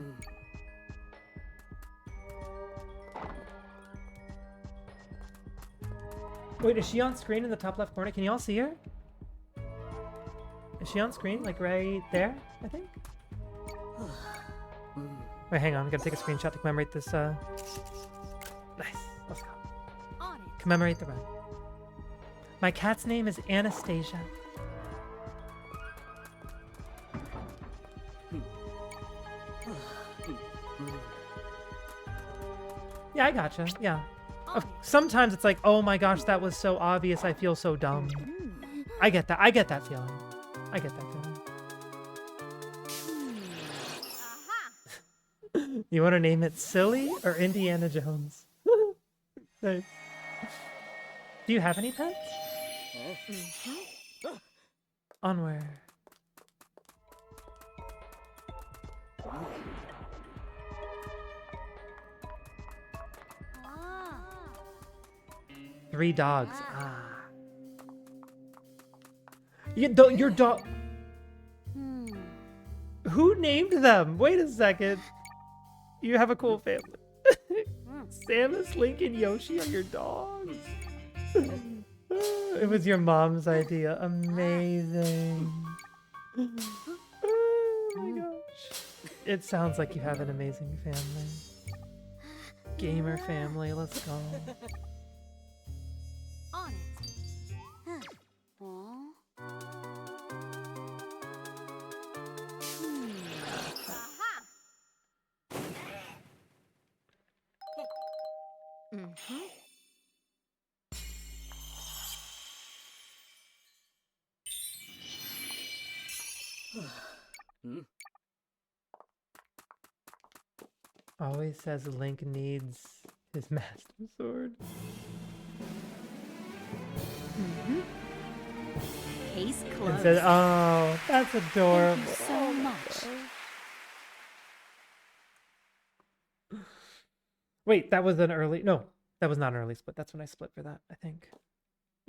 Wait, is she on screen in the top left corner? Can you all see her? Is she on screen? Like right there, I think? Wait, hang on. I gotta take a screenshot to commemorate this, Nice. Let's go. On it. Commemorate the run. My cat's name is Anastasia. Yeah, I gotcha. Yeah. Sometimes it's like, oh my gosh, that was so obvious. I feel so dumb. I get that. I get that feeling. I get that feeling. You want to name it Silly or Indiana Jones? Nice. Do you have any pets? Onward. Three dogs. Ah. Your dog. Who named them? Wait a second. You have a cool family. Samus, Link, and Yoshi are your dogs. It was your mom's idea. Amazing. Oh my gosh. It sounds like you have an amazing family. Gamer family, let's go. On it. Aha. Always says Link needs his master sword. Case And closed. said, oh, that's adorable. Thank you so much. Wait, that was an early... No, that was not an early split. That's when I split for that, I think.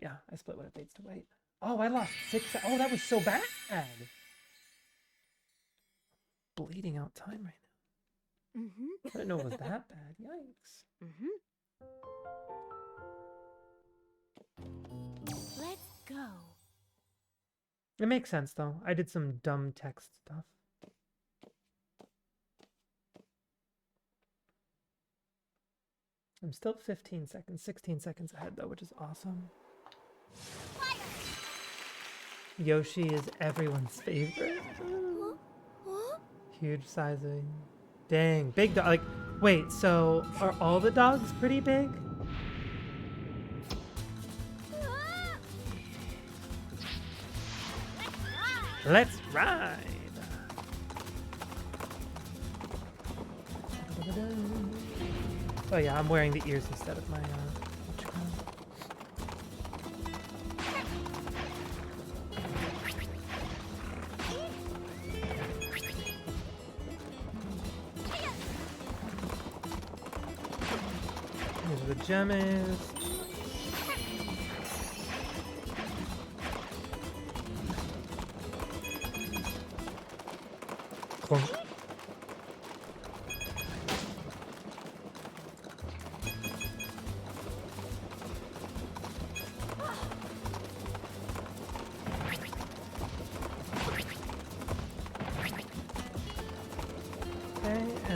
Yeah, I split when it fades to white. Oh, I lost 6... Oh, that was so bad. Bleeding out time right now. I didn't know it was that bad. Yikes. Let's go. It makes sense, though. I did some dumb text stuff. I'm still 15 seconds, 16 seconds ahead, though, which is awesome. Fire. Yoshi is everyone's favorite. Huge sizing. Dang, big dog. Like, wait, so are all the dogs pretty big? Let's ride. Oh yeah, I'm wearing the ears instead of my These are the gemmies. Clunk.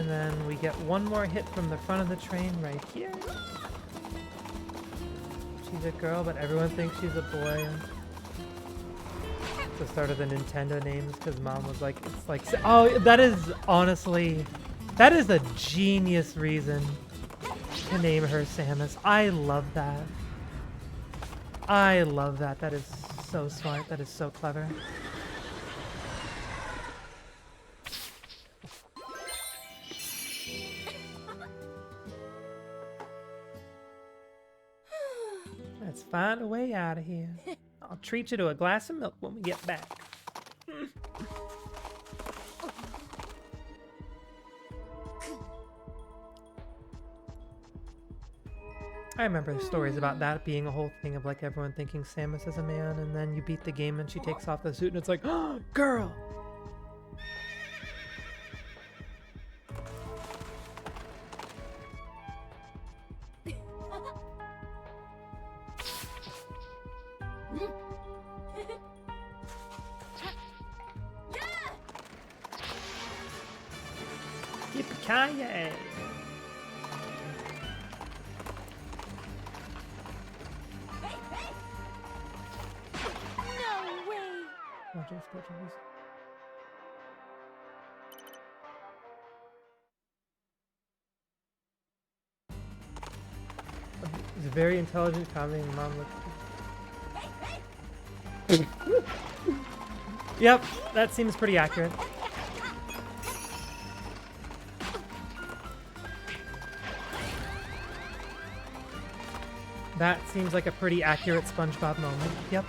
And then we get one more hit from the front of the train right here. She's a girl, but everyone thinks she's a boy. It's the start of the Nintendo names because mom was like, it's like, oh, that is honestly, that is a genius reason to name her Samus. I love that. I love that. That is so smart. That is so clever. Let's find a way out of here. I'll treat you to a glass of milk when we get back. I remember stories about that being a whole thing of like everyone thinking Samus is a man, and then you beat the game and she takes off the suit and it's like, oh, girl! Yippee-ki-yay! He's a very intelligent comedy and mom looked. Yep, that seems pretty accurate. That seems like a pretty accurate SpongeBob moment. Yep.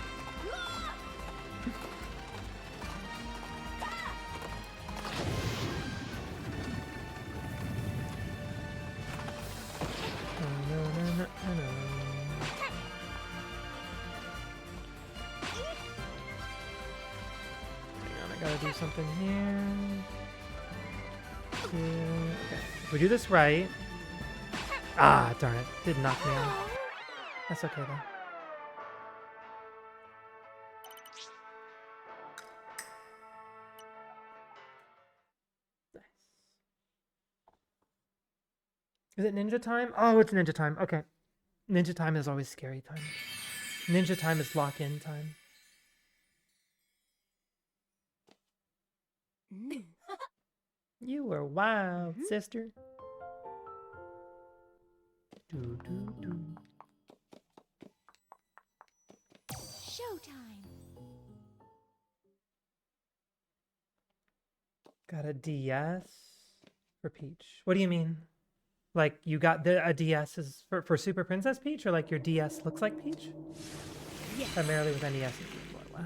Do something here. Okay. If we do this right. Ah, darn it. Did knock me out. That's okay though. Nice. Is it ninja time? Oh, it's ninja time. Okay. Ninja time is always scary time. Ninja time is lock-in time. You were wild, sister. Do, do, do. Showtime. Got a DS for Peach. What do you mean? Like you got a DS is for Super Princess Peach, or like your DS looks like Peach? Yeah. Primarily with NES. Wow.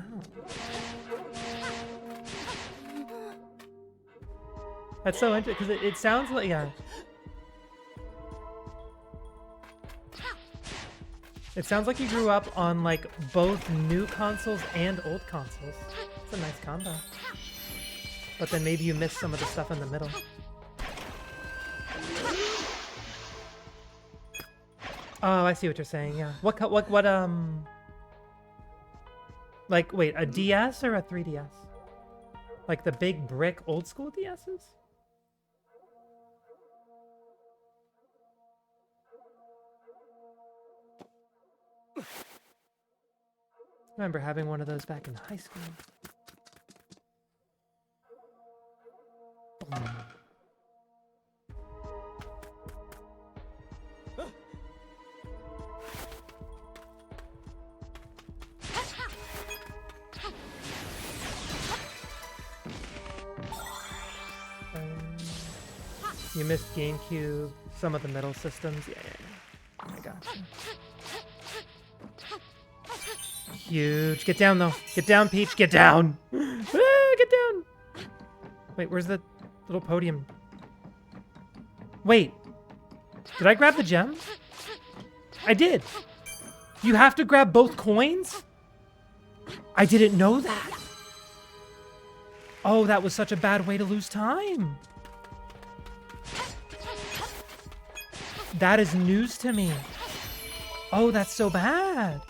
That's so interesting because it sounds like, yeah. It sounds like you grew up on like both new consoles and old consoles. It's a nice combo. But then maybe you missed some of the stuff in the middle. Oh, I see what you're saying. Yeah. What? Like, wait, a DS or a 3DS? Like the big brick old school DSs? I remember having one of those back in high school. Boom. You missed GameCube, some of the middle systems. Yeah. I gotcha. Huge. Get down, though. Get down, Peach. Get down. Get down. Wait, where's the little podium? Wait. Did I grab the gem? I did. You have to grab both coins? I didn't know that. Oh, that was such a bad way to lose time. That is news to me. Oh, that's so bad.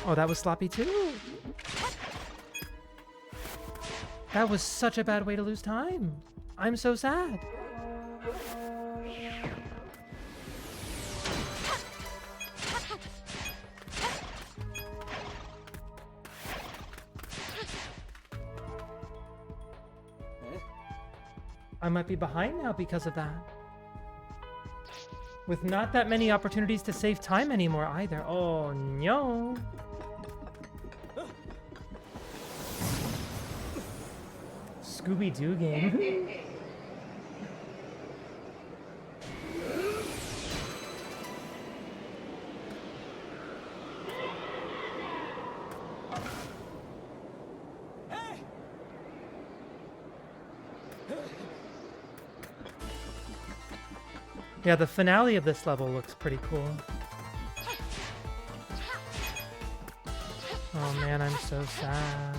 Oh, that was sloppy too. That was such a bad way to lose time. I'm so sad. I might be behind now because of that. With not that many opportunities to save time anymore either. Oh no. Scooby-Doo game. Yeah, the finale of this level looks pretty cool. Oh man, I'm so sad.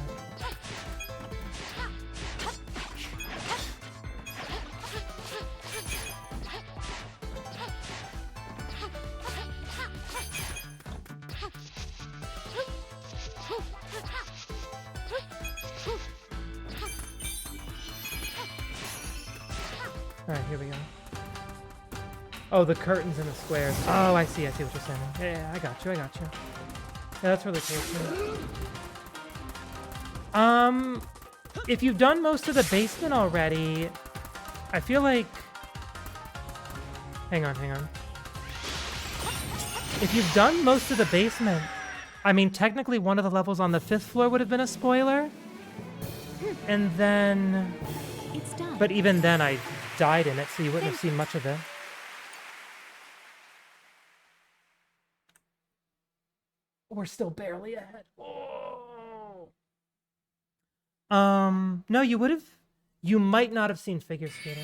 Alright, here we go. Oh, the curtains and the squares. Oh, I see what you're saying. Yeah, I got you. Yeah, that's really cool too. If you've done most of the basement already, I feel like... Hang on. If you've done most of the basement, I mean, technically one of the levels on the 5th floor would have been a spoiler. And then... It's done. But even then, I died in it, so you wouldn't have seen much of it. We're still barely ahead. Oh. No, you might not have seen Figure Skater.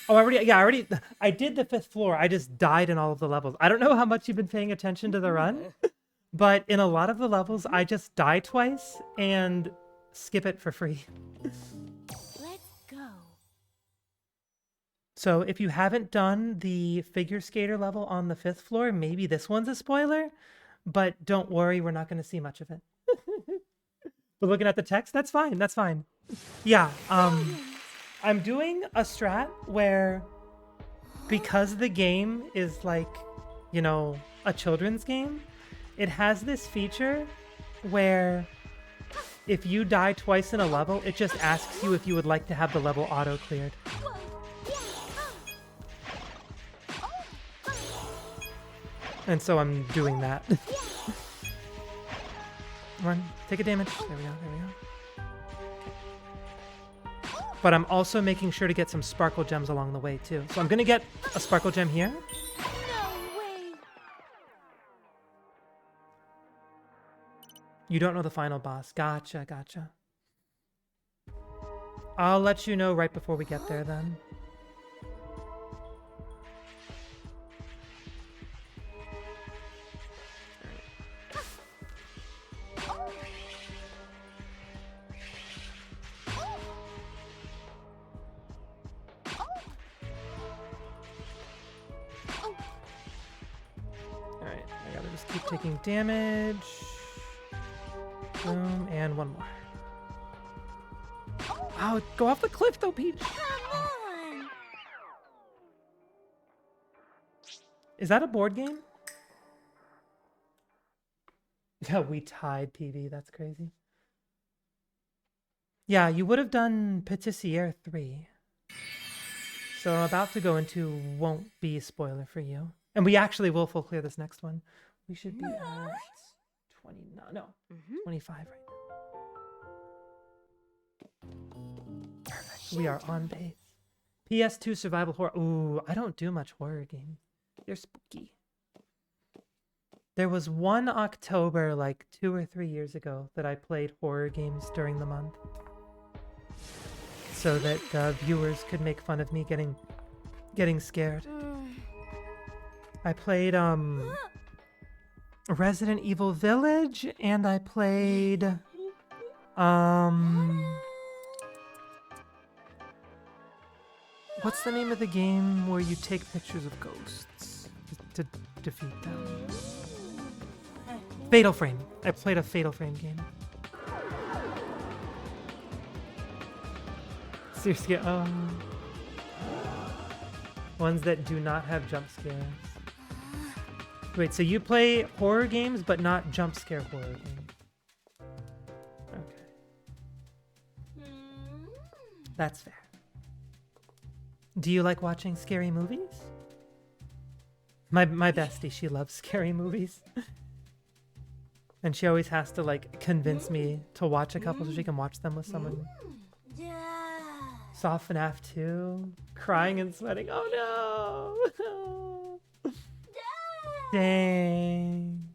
Oh, I did the 5th floor. I just died in all of the levels. I don't know how much you've been paying attention to the run, but in a lot of the levels, I just die twice and skip it for free. Let's go. So if you haven't done the Figure Skater level on the 5th floor, maybe this one's a spoiler. But don't worry, we're not going to see much of it. But looking at the text, that's fine. Yeah, I'm doing a strat where, because the game is like, you know, a children's game, it has this feature where if you die twice in a level, it just asks you if you would like to have the level auto-cleared. And so I'm doing that. Run, take a damage. There we go. But I'm also making sure to get some sparkle gems along the way too. So I'm gonna get a sparkle gem here. No way. You don't know the final boss. Gotcha. I'll let you know right before we get there then. Keep taking damage. Boom, and one more. Oh, go off the cliff though, Peach. Come on. Is that a board game? Yeah, we tied, PV. That's crazy. Yeah, you would have done Patissiere 3. So I'm about to go into won't be a spoiler for you. And we actually will full clear this next one. We should be at 25 right now. Perfect. We are on pace. PS2 survival horror. Ooh, I don't do much horror games. They're spooky. There was one October, like 2 or 3 years ago, that I played horror games during the month. So that viewers could make fun of me getting scared. I played, Resident Evil Village, and I played, what's the name of the game where you take pictures of ghosts to defeat them? Fatal Frame. I played a Fatal Frame game. Seriously, ones that do not have jump scares. Wait, so you play horror games but not jump scare horror games? Okay. That's fair. Do you like watching scary movies? My bestie, she loves scary movies. And she always has to like convince me to watch a couple so she can watch them with someone. Saw FNAF 2, crying and sweating. Oh no! Dang.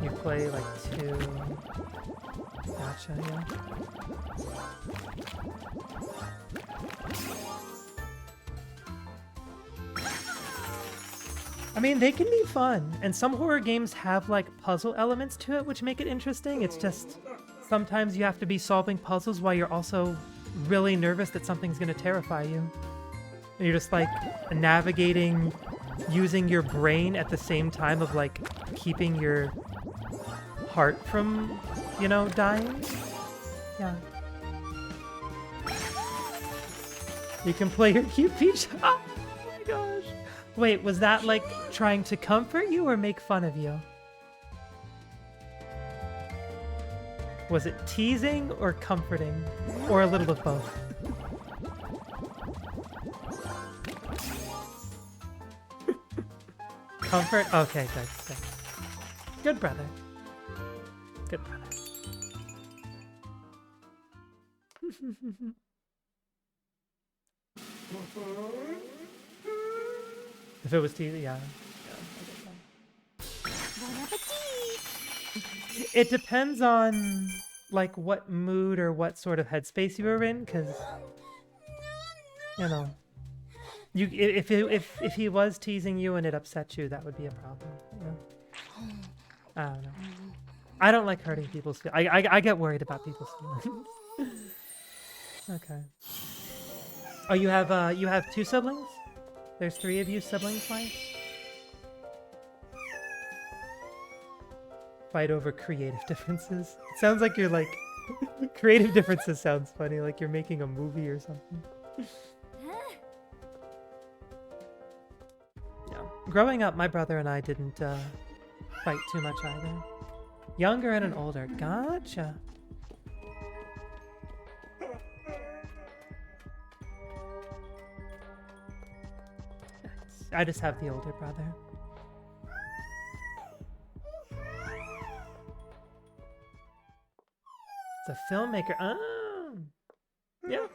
You play like 2. Gotcha, yeah. I mean, they can be fun, and some horror games have like puzzle elements to it which make it interesting. It's just sometimes you have to be solving puzzles while you're also really nervous that something's gonna terrify you. And you're just like navigating, using your brain at the same time of like keeping your heart from, you know, dying. Yeah. You can play your cute peach. Oh my gosh. Wait, was that like trying to comfort you or make fun of you? Was it teasing or comforting? Or a little of both? Comfort? Okay, good, good. Good brother. Good brother. If it was teasing, yeah. It depends on like what mood or what sort of headspace you were in, because you know, if he was teasing you and it upset you, that would be a problem. You know? I don't know. I don't like hurting people's feelings. I get worried about people's feelings. Okay. Oh, you have 2 siblings? There's 3 of you siblings-wise? Fight over creative differences. It sounds like you're like... creative differences sounds funny, like you're making a movie or something. Yeah. Growing up, my brother and I didn't fight too much either. Younger and an older. Gotcha. I just have the older brother. It's a filmmaker. Oh. Yeah.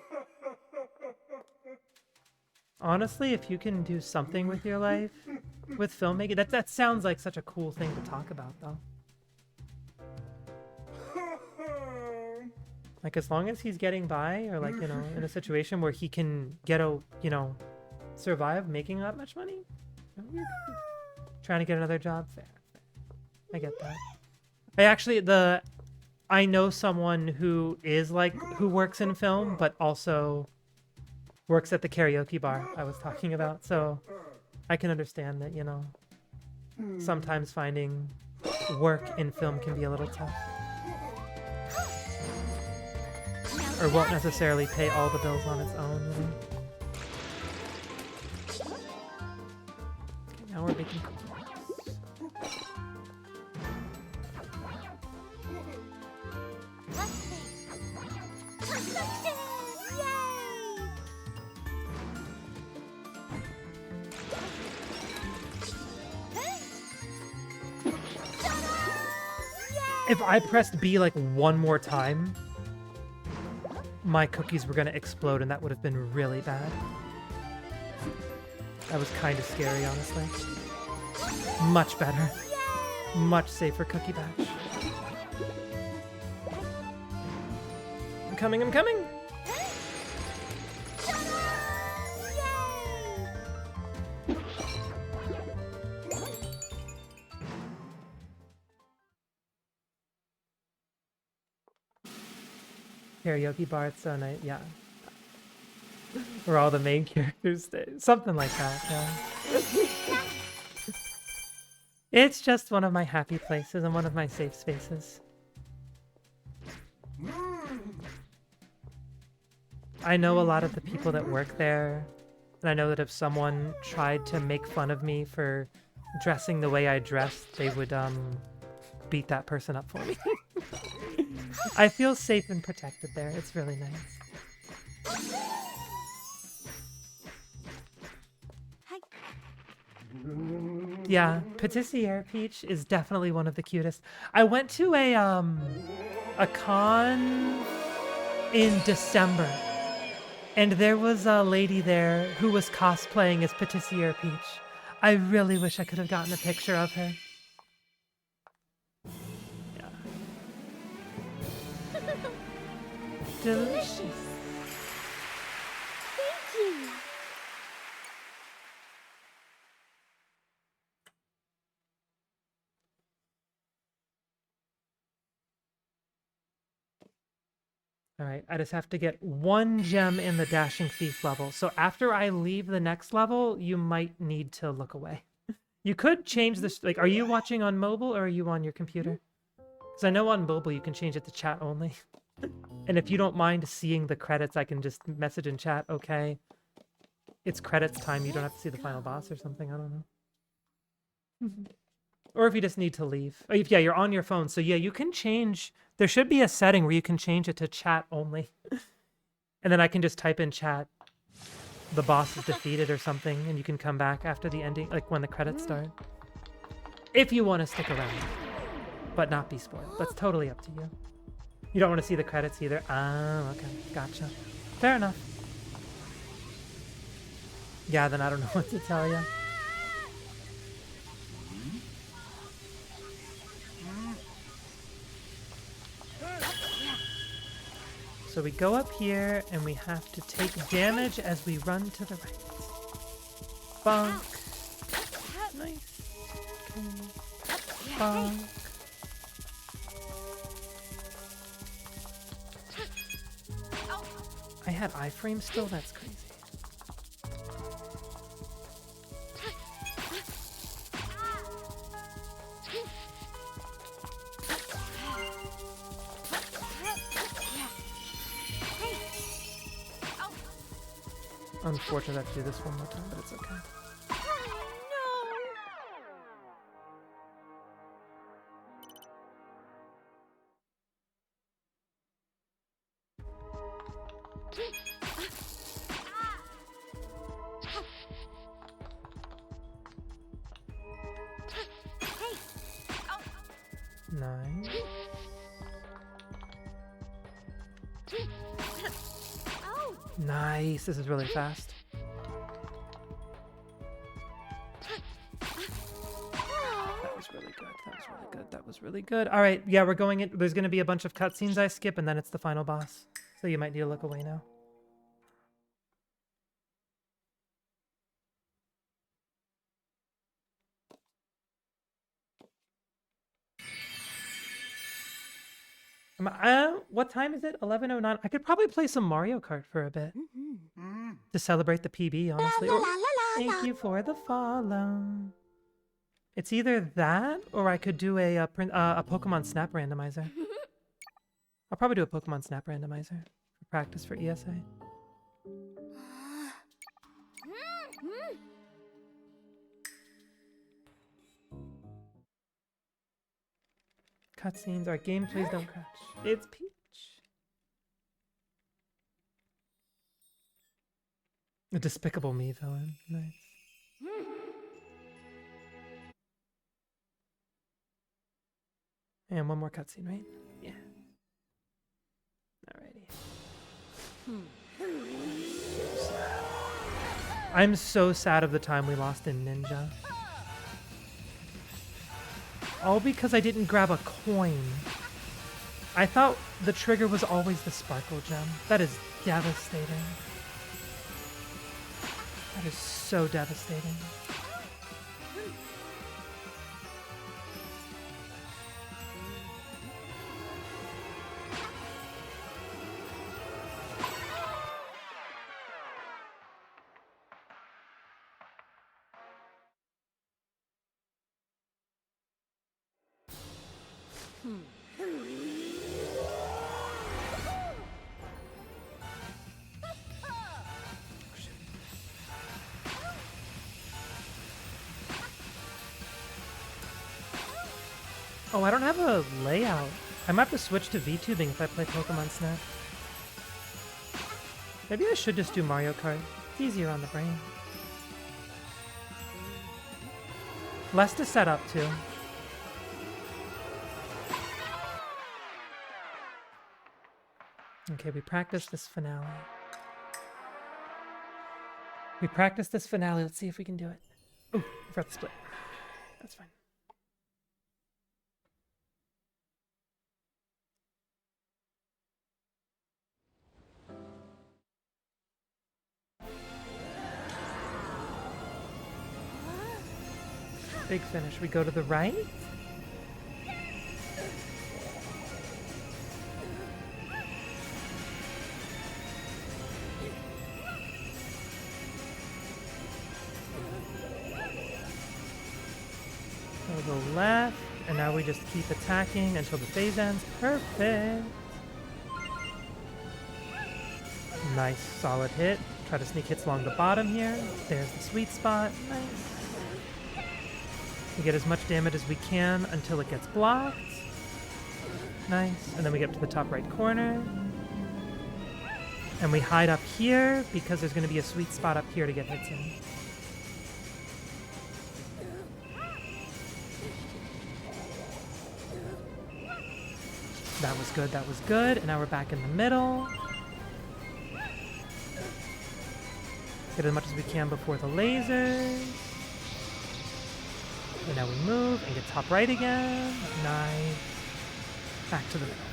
Honestly, if you can do something with your life, with filmmaking, that sounds like such a cool thing to talk about, though. Like, as long as he's getting by, or like, you know, in a situation where he can get a, you know, survive making that much money, trying to get another job, fair. I get that. I know someone who is like, who works in film, but also works at the karaoke bar I was talking about, so I can understand that, you know, sometimes finding work in film can be a little tough. Or won't necessarily pay all the bills on its own, you know? Okay, now we're making cookies. If I pressed B like one more time, my cookies were gonna explode and that would have been really bad. That was kind of scary, honestly. Much better. Much safer cookie batch. I'm coming, I'm coming! Karaoke bar, it's so nice, yeah. Where all the main characters stay. Something like that, yeah. It's just one of my happy places and one of my safe spaces. I know a lot of the people that work there, and I know that if someone tried to make fun of me for dressing the way I dressed, they would beat that person up for me. I feel safe and protected there. It's really nice. Yeah, Patissiere Peach is definitely one of the cutest. I went to a con in December, and there was a lady there who was cosplaying as Patissiere Peach. I really wish I could have gotten a picture of her. Yeah. Delicious. Thank you. All right, I just have to get one gem in the Dashing Thief level. So after I leave the next level, you might need to look away. You could change this, like, are you watching on mobile or are you on your computer? Because I know on mobile you can change it to chat only. And if you don't mind seeing the credits, I can just message in chat, okay, it's credits time, you don't have to see the final boss or something, I don't know. Or if you just need to leave. Oh, yeah, you're on your phone, so yeah, you can change, there should be a setting where you can change it to chat only. And then I can just type in chat, the boss is defeated or something, and you can come back after the ending, like when the credits start. If you want to stick around, but not be spoiled. That's totally up to you. You don't want to see the credits either. Oh, okay, gotcha. Fair enough. Yeah, then I don't know what to tell you. So we go up here, and we have to take damage as we run to the right. Bonk. Nice. Okay. Bonk. I had iframe still? That's crazy. Unfortunate I have to do this one more time, but it's okay. Nice. Nice. This is really fast. That was really good. That was really good. That was really good. All right. Yeah, we're going in. There's going to be a bunch of cutscenes I skip, and then it's the final boss. So you might need to look away now. What time is it? 11:09. I could probably play some Mario Kart for a bit to celebrate the PB, honestly. Thank you for the follow. It's either that or I could do a Pokemon Snap randomizer. I'll probably do a Pokemon Snap randomizer for practice for ESA. Cutscenes, our gameplays don't crash. It's Peach. A Despicable Me villain. Nice. And one more cutscene, right? Yeah. Alrighty. I'm so sad of the time we lost in Ninja. All because I didn't grab a coin. I thought the trigger was always the sparkle gem. That is devastating. That is so devastating. Oh, I don't have a layout. I might have to switch to VTubing if I play Pokemon Snap. Maybe I should just do Mario Kart. It's easier on the brain. Less to set up too. Okay, we practiced this finale. Let's see if we can do it. Oh, I forgot the split. That's fine. Big finish. We go to the right. We'll go left, and now we just keep attacking until the phase ends. Perfect. Nice, solid hit. Try to sneak hits along the bottom here. There's the sweet spot. Nice. We get as much damage as we can until it gets blocked. Nice. And then we get up to the top right corner. And we hide up here because there's going to be a sweet spot up here to get hits in. That was good, that was good. And now we're back in the middle. Get as much as we can before the lasers. And now we move and get top right again. Nice. Back to the middle.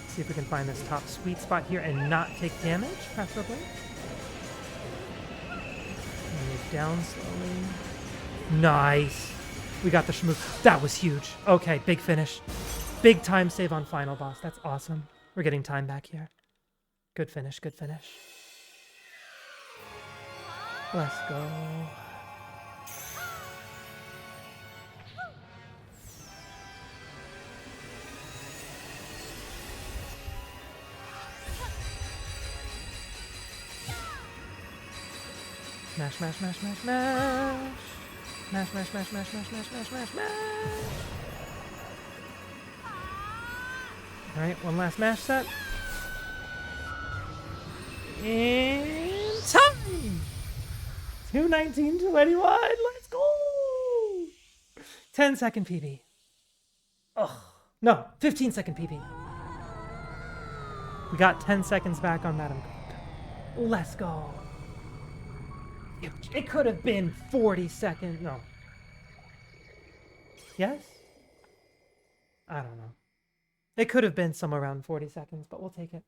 See if we can find this top sweet spot here and not take damage, preferably. And move down slowly. Nice. We got the shmoo. That was huge. Okay, big finish. Big time save on final boss. That's awesome. We're getting time back here. Good finish, good finish. Let's go. Smash, smash, smash, smash, smash. Smash, smash, smash, smash, smash, smash, smash, smash, smash. Alright, one last mash set. And time! 2:19:21, let's go! 10-second PB. Oh, no, 15-second PB. We got 10 seconds back on Madam Group. Let's go. It could have been 40 seconds. No. Yes? I don't know. It could have been somewhere around 40 seconds, but we'll take it.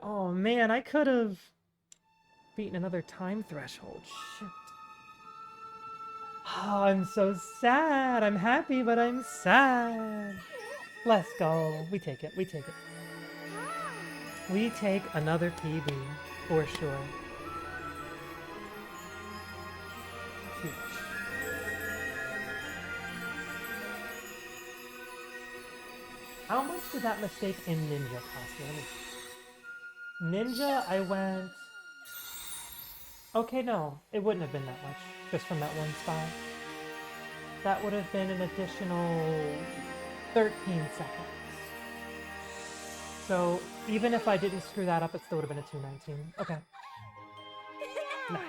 Oh man, I could have beaten another time threshold. Shit. Oh, I'm so sad. I'm happy, but I'm sad. Let's go. We take it. We take it. We take another PB for sure. Huge. How much did that mistake in Ninja cost me? Ninja, I went... Okay, no. It wouldn't have been that much, just from that one spot. That would have been an additional 13 seconds. So, even if I didn't screw that up, it still would have been a 2:19. Okay. Nice.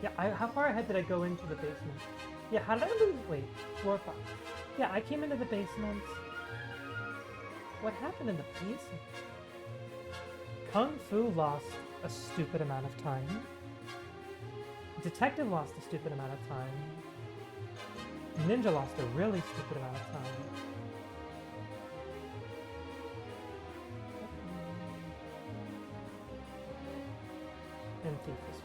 Yeah, how far ahead did I go into the basement? Yeah, how did I lose? Wait, 4 or 5. Yeah, I came into the basement. What happened in the basement? Kung Fu lost a stupid amount of time. Detective lost a stupid amount of time. Ninja lost a really stupid amount of time. And Thief is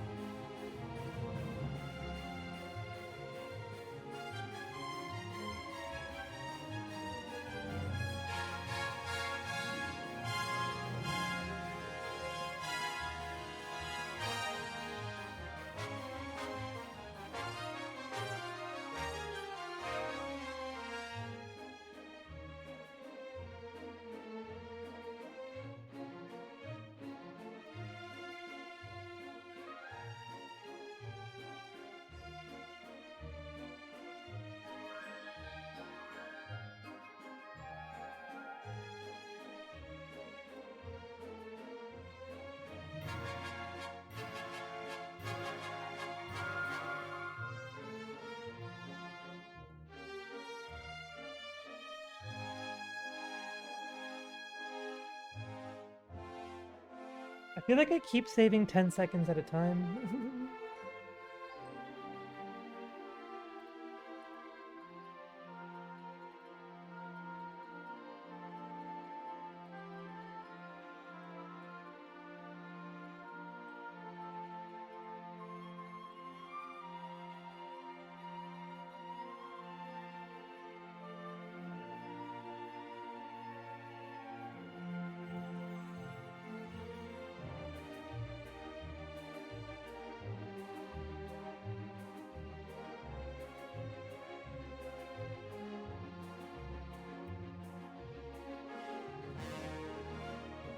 I feel like I keep saving 10 seconds at a time.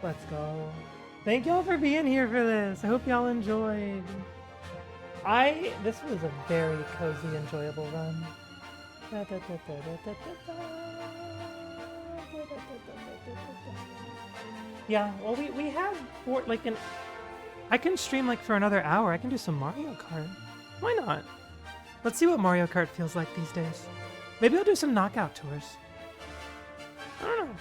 Let's go. Thank y'all for being here for this. I hope y'all enjoyed. This was a very cozy, enjoyable run. Yeah, well we have I can stream like for another hour. I can do some Mario Kart. Why not? Let's see what Mario Kart feels like these days. Maybe I'll do some knockout tours. I don't know.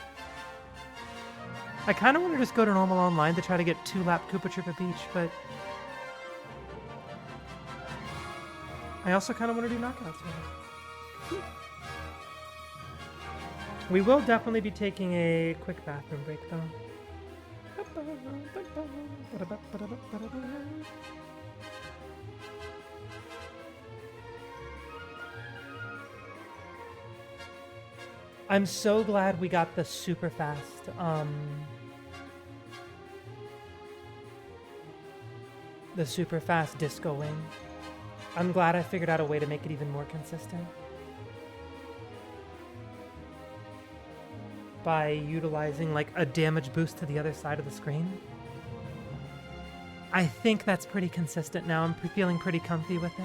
I kind of want to just go to normal online to try to get 2-lap Koopa Troopa Beach, but I also kind of want to do knockouts. We will definitely be taking a quick bathroom break, though. I'm so glad we got the super fast, disco wing. I'm glad I figured out a way to make it even more consistent by utilizing like a damage boost to the other side of the screen. I think that's pretty consistent now. I'm feeling pretty comfy with it.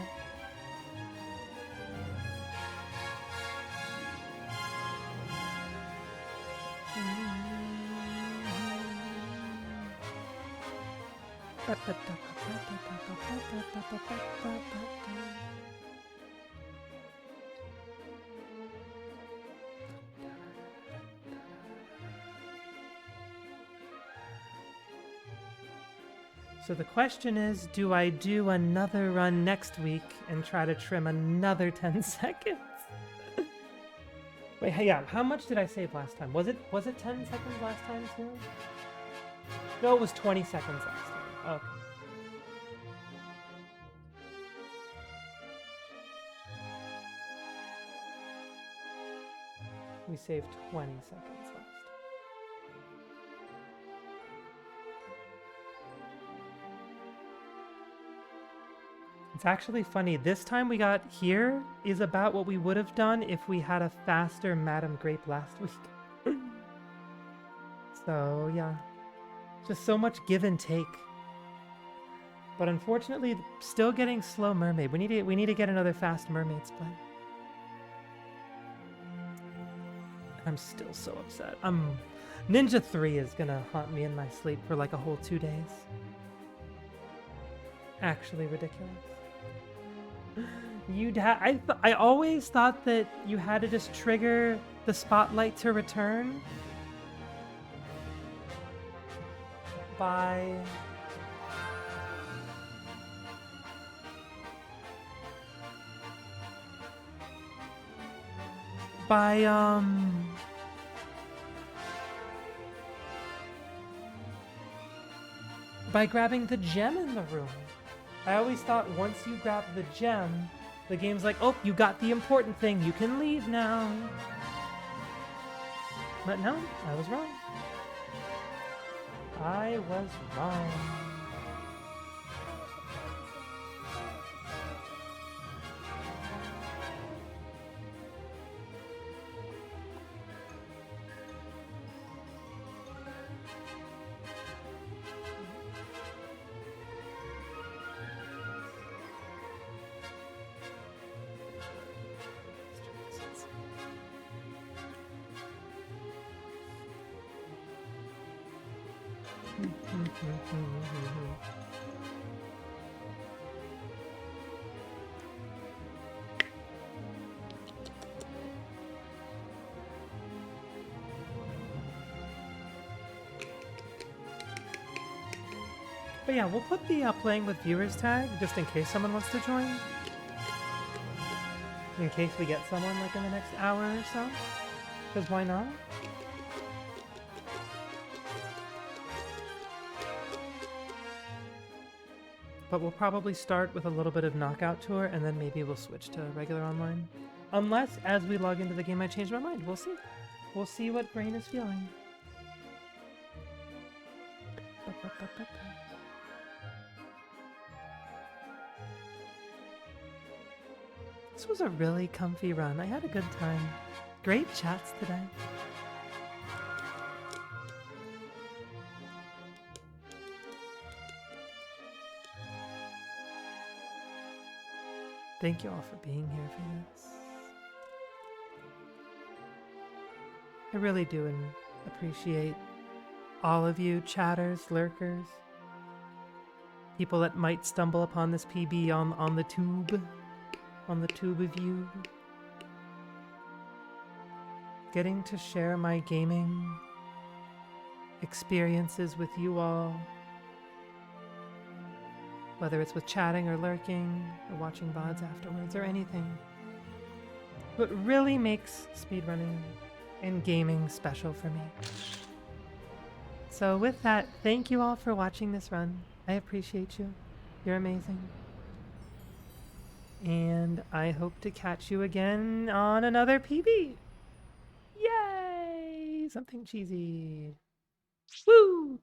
So the question is, do I do another run next week and try to trim another 10 seconds? Wait, yeah, how much did I save last time? Was it 10 seconds last time too? No, it was 20 seconds last time. Okay. We saved 20 seconds last. It's actually funny. This time we got here is about what we would have done if we had a faster Madame Grape last week. So, yeah. Just so much give and take. But unfortunately, still getting slow mermaid. We need to get another fast mermaid split. I'm still so upset. Ninja 3 is gonna haunt me in my sleep for like a whole 2 days. Actually ridiculous. I always thought that you had to just trigger the spotlight to return by by grabbing the gem in the room. I always thought once you grab the gem, the game's like, oh, you got the important thing, you can leave now. But no, I was wrong. I was wrong. But yeah, we'll put the playing with viewers tag just in case someone wants to join. In case we get someone like in the next hour or so. Because why not? But we'll probably start with a little bit of Knockout Tour and then maybe we'll switch to regular online. Unless as we log into the game I change my mind. We'll see. We'll see what brain is feeling. This was a really comfy run. I had a good time. Great chats today. Thank you all for being here for this. I really do appreciate all of you chatters, lurkers, people that might stumble upon this PB on the tube of you. Getting to share my gaming experiences with you all, whether it's with chatting or lurking or watching VODs afterwards or anything. What really makes speedrunning and gaming special for me. So with that, thank you all for watching this run. I appreciate you. You're amazing. And I hope to catch you again on another PB. Yay! Something cheesy. Woo!